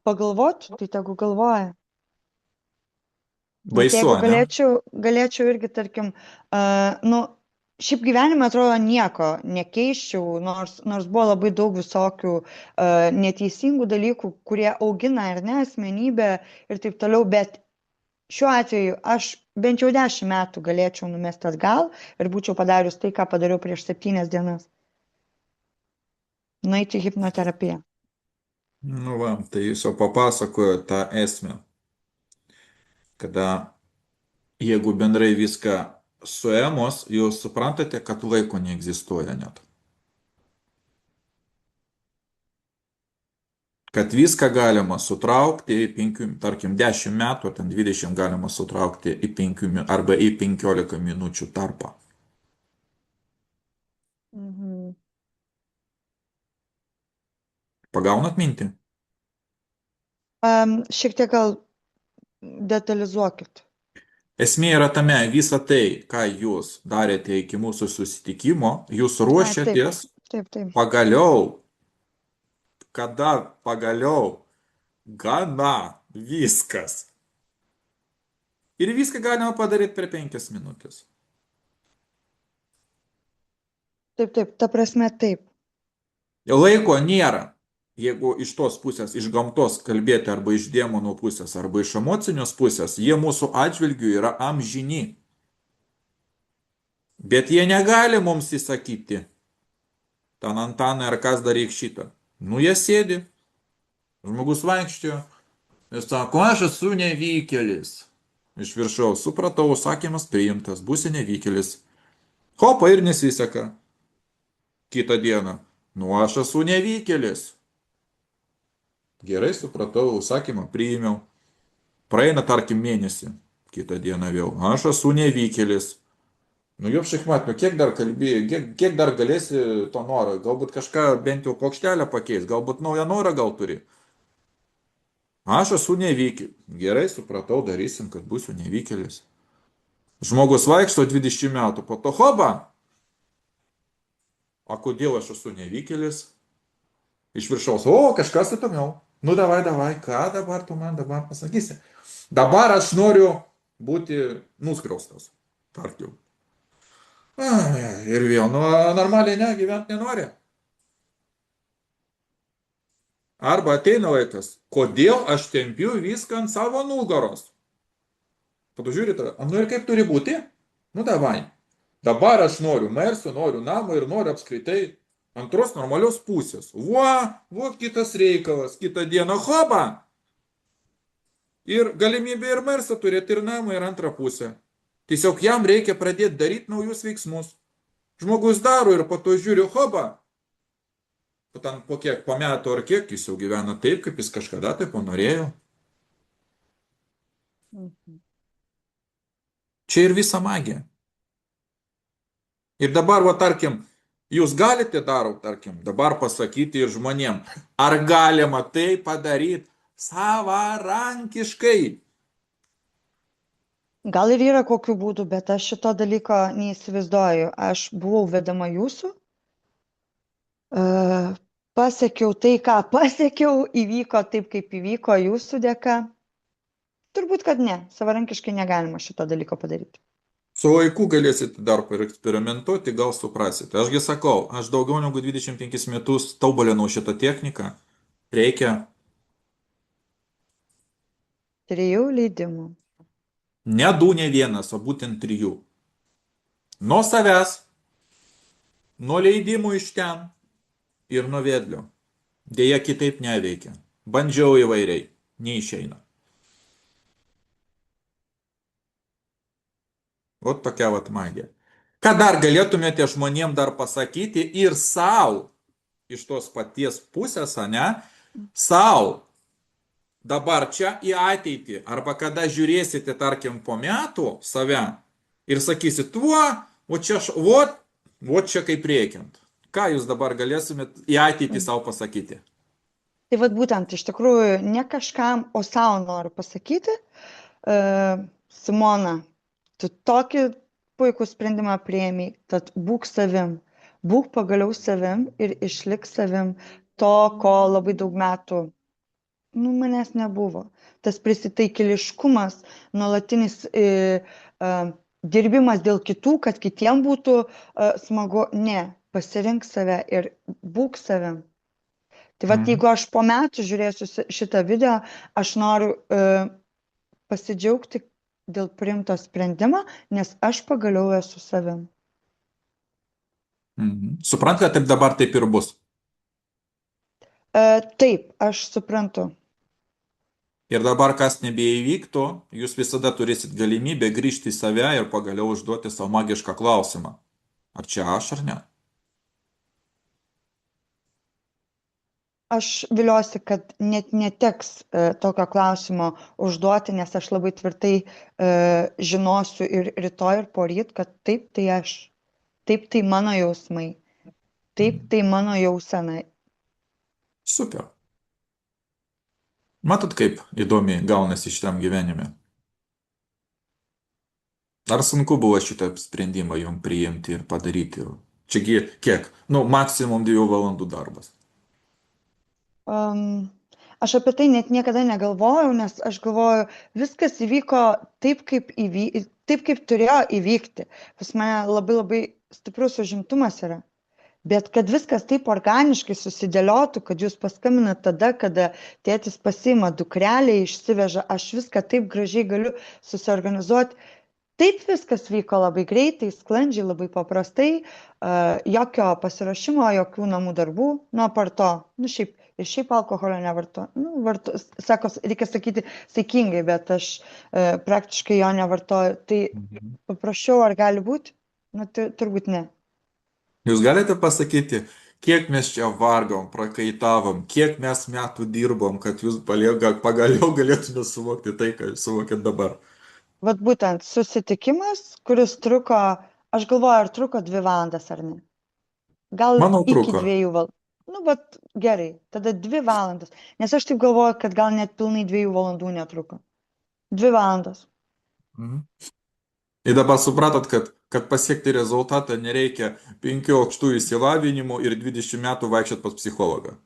pagalvot, tai tegu galvoja. Bet baisu, jeigu ne? galėčiau irgi, tarkim, nu, šiaip gyvenime atrodo nieko nekeiščiau, nors buvo labai daug visokių neteisingų dalykų, kurie augina ar ne asmenybę ir taip toliau, bet šiuo atveju aš bent jau 10 metų galėčiau numesti atgal ir būčiau padarius tai, ką padariau prieš 7 dienas. Nueiti į hipnoterapiją. Nu va, tai jūs jau papasakojo tą esmę, kada jeigu bendrai viską suėmus, jūs suprantate, kad laiko neegzistuoja net. Kad viską galima sutraukti į 5, tarkim, 10 metų, ten 20 galima sutraukti į 5 arba į 15 minučių tarpą. Mhm. Pagaunat mintį? Šiek tiek gal detalizuokit. Esmė yra tame, visa tai, ką jūs darėte iki mūsų susitikimo, jūs A, taip, ruošiatės taip, taip. pagaliau, kada pagaliau, gana, viskas. Ir viską galima padaryti per 5 minutės. Taip, taip, ta prasme taip. Laiko nėra. Jeigu iš tos pusės, iš gamtos kalbėti arba iš demonų pusės, arba iš emocinės pusės, jie mūsų atžvilgių yra amžini. Bet jie negali mums įsakyti, ten Antanai ar kas daryk šitą. Nu, jie sėdi, žmogus vaikščiojo, jis sako, aš esu nevykėlis. Iš viršaus, supratau, užsakymas priimtas, būsi nevykėlis. Hopa ir nesiseka. Kitą dieną, nu aš esu nevykėlis. Gerai, supratau, užsakymą priėmiau. Praeina, tarkim, mėnesį. Kitą dieną vėl, aš esu nevykėlis. Nu, jau šachmatinu, kiek dar kalbėjai, kiek dar galėsi to noro, galbūt kažką bent jau plokštelę pakeis, galbūt naują norą gal turi. Aš esu nevykėlis. Gerai, supratau, darysim, kad būsiu nevykėlis. Žmogus vaikšto 20 metų, po to hoba. O kodėl aš esu nevykėlis? Iš viršaus, o kažkas įdomiau. Nu, davai, ką dabar tu man dabar pasakysi? Dabar aš noriu būti nuskriaustas, tarkim. Ir vėl, nu, normaliai ne, gyventi nenori. Arba ateina laikas, kodėl aš tempiu viską ant savo nugaros. Tada žiūri tada, nu ir kaip turi būti? Nu davai. Dabar aš noriu mersiu, noriu namą ir noriu apskritai antros normalios pusės. Va kitas reikalas, kitą dieną hoba. Ir galimybė ir mersą turėti ir namą ir antrą pusę. Tiesiog jam reikia pradėti daryti naujus veiksmus. Žmogus daro ir po to žiūri hoba. Po kiek, po metų ar kiek jis jau gyvena taip, kaip jis kažkada tai panorėjo. Čia ir visa magija. Ir dabar, va, tarkim, jūs galite tarkim, dabar pasakyti ir žmonėm, ar galima tai padaryti savarankiškai? Gal ir yra kokių būdų, bet aš šito dalyko neįsivaizduoju. Aš buvau vedama jūsų, pasiekiau tai, ką pasiekiau, įvyko taip, kaip įvyko jūsų dėka. Turbūt, kad ne, savarankiškai negalima šito dalyko padaryti. Su laiku galėsite dar paeksperimentuoti, gal suprasite. Ašgi sakau, aš daugiau negu 25 metus tobulinau šitą techniką. Reikia 3 leidimų. ne 2, ne 1, o būtent 3. Nuo savęs, nuo leidimų iš ten ir nuo vedlio. Deja, kitaip neveikia. Bandžiau įvairiai, neišeina. O tokia vat magija. Ką dar galėtumėte žmonėm dar pasakyti ir savo, iš tos paties pusės, ne, savo, dabar čia į ateitį, arba kada žiūrėsite, tarkim, po metų save ir sakysit, o čia kaip reikiant. Ką jūs dabar galėtumėt į ateitį savo pasakyti? Tai vat būtent, iš tikrųjų, ne kažkam, o savo noriu pasakyti, Simona, tu tokį puikų sprendimą priėmei, tad būk savim, būk pagaliau savim ir išlik savim to, ko labai daug metų, manęs nebuvo. Tas prisitaikėliškumas, nuolatinis dirbimas dėl kitų, kad kitiem būtų smagu, ne, pasirink save ir būk savim. Tai vat, jeigu aš po metų žiūrėsiu šitą video, aš noriu pasidžiaugti dėl priimto sprendimo, nes aš pagaliau esu savim. Suprantate, kad taip dabar taip ir bus? Taip, aš suprantu. Ir dabar, kas nebeįvyktų, jūs visada turėsit galimybę grįžti į save ir pagaliau užduoti savo magišką klausimą. Ar čia aš ar ne? Aš viliuosi, kad net neteks tokio klausimo užduoti, nes aš labai tvirtai žinosiu ir rytoj, ir poryt, kad taip tai aš, taip tai mano jausmai, taip tai mano jausena. Super. Matot, kaip įdomiai gaunasi šitam gyvenime. Ar sunku buvo šitą sprendimą jum priimti ir padaryti? Čiagi kiek? Nu, maksimum 2 valandų darbas. Um, aš apie tai net niekada negalvojau, nes aš galvoju, viskas įvyko taip, kaip turėjo įvykti. Pas mane labai labai stiprus užimtumas yra. Bet kad viskas taip organiškai susidėliotų, kad jūs paskambinat tada, kada tėtis pasiima dukrelę, išsiveža, aš viską taip gražiai galiu susiorganizuoti. Taip viskas vyko labai greitai, sklandžiai, labai paprastai, jokio pasiruošimo, jokių namų darbų, nuo parto, nu šiaip, ir šiaip alkoholio nevarto, nu, sako, reikia sakyti saikingai, bet aš praktiškai jo nevartoju, tai Mhm. paprasčiau ar gali būti? Nu, turbūt ne. Jūs galite pasakyti, kiek mes čia vargom, prakaitavom, kiek mes metų dirbom, kad jūs pagaliau galėtume suvokti tai, ką jūs suvokėt dabar. Vat būtent susitikimas, kuris truko, aš galvoju, ar truko 2 valandas ar ne. Gal Manau, iki truko. 2 valandų. Nu, bet gerai, tada 2 valandas. Nes aš taip galvoju, kad gal net pilnai 2 valandų netruko. 2 valandas. Mhm. Ir dabar supratot, kad pasiekti rezultatą nereikia 5 aukštų išsilavinimų ir 20 metų vaikščiot pas psichologą.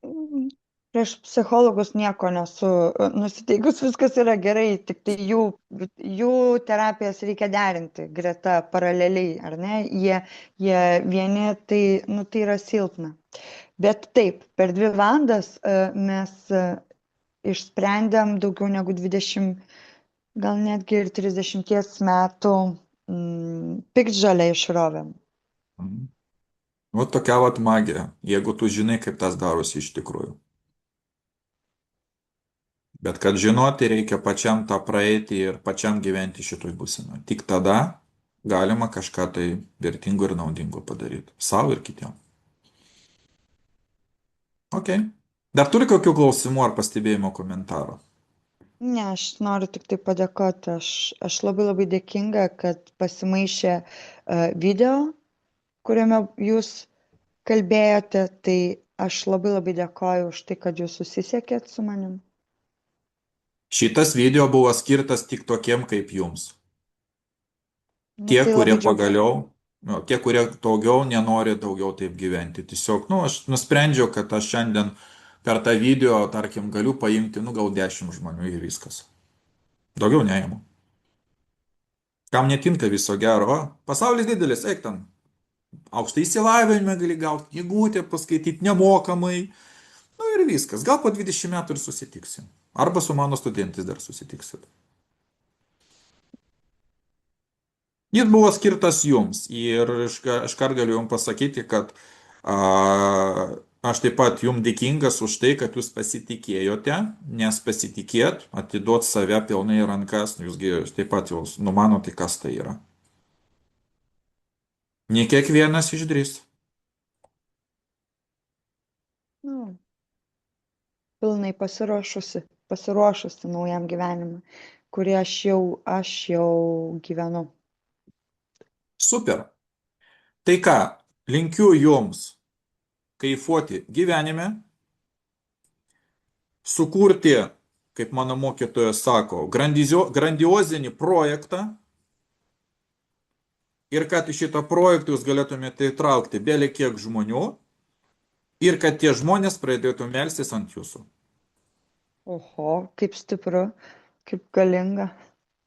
Mm, Prieš psichologus nieko nesu nusiteikus, viskas yra gerai, tik tai jų terapijas reikia derinti greta paraleliai, ar ne? Jie vieni, tai, nu, tai yra silpna. Bet taip, per 2 valandas mes išsprendėm daugiau negu 20, gal netgi ir 30 metų piktžolę išrovėm. Mhm. O tokia vat magija, jeigu tu žinai, kaip tas darosi iš tikrųjų. Bet kad žinoti, reikia pačiam tą praeiti ir pačiam gyventi šitoj būsenoj. Tik tada galima kažką tai vertingo ir naudingo padaryti. Savo ir kitiem. Ok. Dar turi kokių klausimų ar pastebėjimo komentarų? Ne, aš noriu tik tai padėkoti. Aš labai labai dėkinga, kad pasimaišė video, kuriame jūs kalbėjote. Tai aš labai labai dėkoju už tai, kad jūs susisiekėt su manim. Šitas video buvo skirtas tik tokiem kaip jums. Nu, Tie, tai kurie labai džiaugiuosi. pagaliau, nu, tie, kurie daugiau nenori daugiau taip gyventi. Tiesiog, nu, aš nusprendžiau, kad aš šiandien per tą video, tarkim, galiu paimti, nu, gal 10 žmonių ir viskas. Daugiau neėmu. Kam netinka viso gero, o pasaulis didelis, eik ten. Aukštą išsilavinimą gali gauti, knygutę paskaityti nemokamai. Nu ir viskas. Gal po 20 metų ir susitiksim. Arba su mano studentais dar susitiksit. Jis buvo skirtas jums ir iškart galiu jums pasakyti, kad aš taip pat jums dėkingas už tai, kad jūs pasitikėjote, nes pasitikėt, atiduot save pilnai į rankas, jūsgi taip pat jau numanote, kas tai yra. Ne kiekvienas išdrįs. Nu, pilnai pasiruošusi naujam gyvenimui, kurį aš jau gyvenu. Super. Tai ką, linkiu jums kaifuoti gyvenime, sukurti, kaip mano mokytojas sako, grandiozinį projektą ir kad į šitą projektą jūs galėtumėte įtraukti belį kiek žmonių ir kad tie žmonės pradėtų melstis ant jūsų. Oho, kaip stipru, kaip galinga.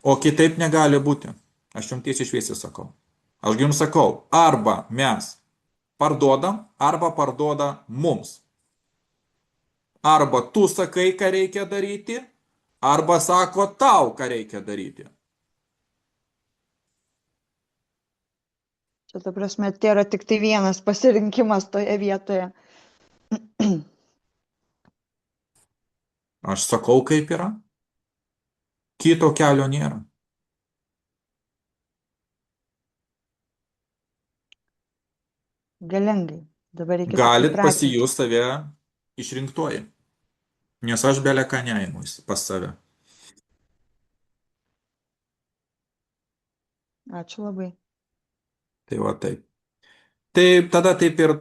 O kitaip negali būti. Aš jums tiesiai šviesiai sakau. Aš jums sakau, arba mes parduodam, arba parduoda mums. Arba tu sakai, ką reikia daryti, arba sako tau, ką reikia daryti. Čia, ta prasme, tai yra tik tai vienas pasirinkimas toje vietoje. Aš sakau, kaip yra. Kito kelio nėra. Galingai. Dabar reikia tik tai Galit pratinti. pasijus save išrinktuoji. Nes aš belę ką neimu pas save. Ačiū labai. Tai va taip. Tai tada taip ir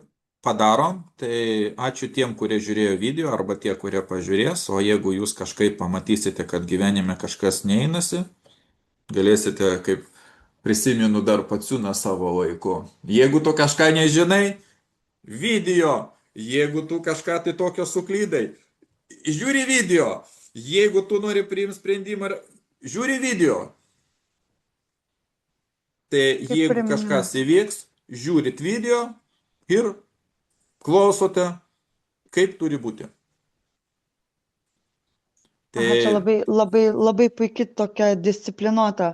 padarom. Tai ačiū tiem, kurie žiūrėjo video arba tie, kurie pažiūrės. O jeigu jūs kažkaip pamatysite, kad gyvenime kažkas neeinasi, Galėsite, kaip prisimenu dar Paciūną savo laiku. Jeigu tu kažką nežinai, video. Jeigu tu kažką tai tokio suklydai, žiūri video. Jeigu tu nori priimti sprendimą, žiūri video. Tai Kaip jeigu kažkas priminimas. įvyks, žiūrit video ir klausote, kaip turi būti. Aha, čia Tai, labai, labai, labai puikiai tokia disciplinuota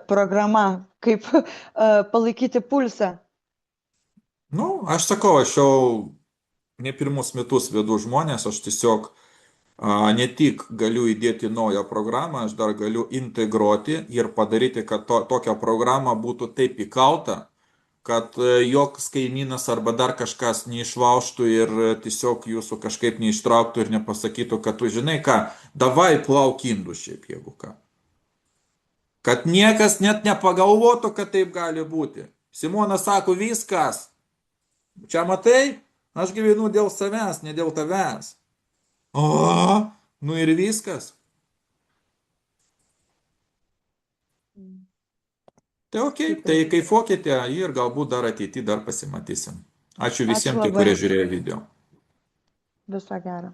programa, kaip palaikyti pulsą. nu, aš sakau, aš jau ne pirmus metus vedu žmonės, aš tiesiog ne tik galiu įdėti naują programą, aš dar galiu integruoti ir padaryti, kad tokia programa būtų taip įkalta, kad joks kaimynas arba dar kažkas neišlaužtų ir tiesiog jūsų kažkaip neištrauktų ir nepasakytų, kad tu žinai ką, davai plauk indų šiaip jeigu ką. Kad niekas net nepagalvotų, kad taip gali būti. Simonas sako, viskas. Čia matai, aš gyvenu dėl savęs, ne dėl tavęs. O, nu ir viskas. Tai ok, tai Super. kaifuokite ir galbūt dar ateity dar pasimatysim. Ačiū Ačiū visiems, tie, labai. kurie žiūrėjo video. Viso gero.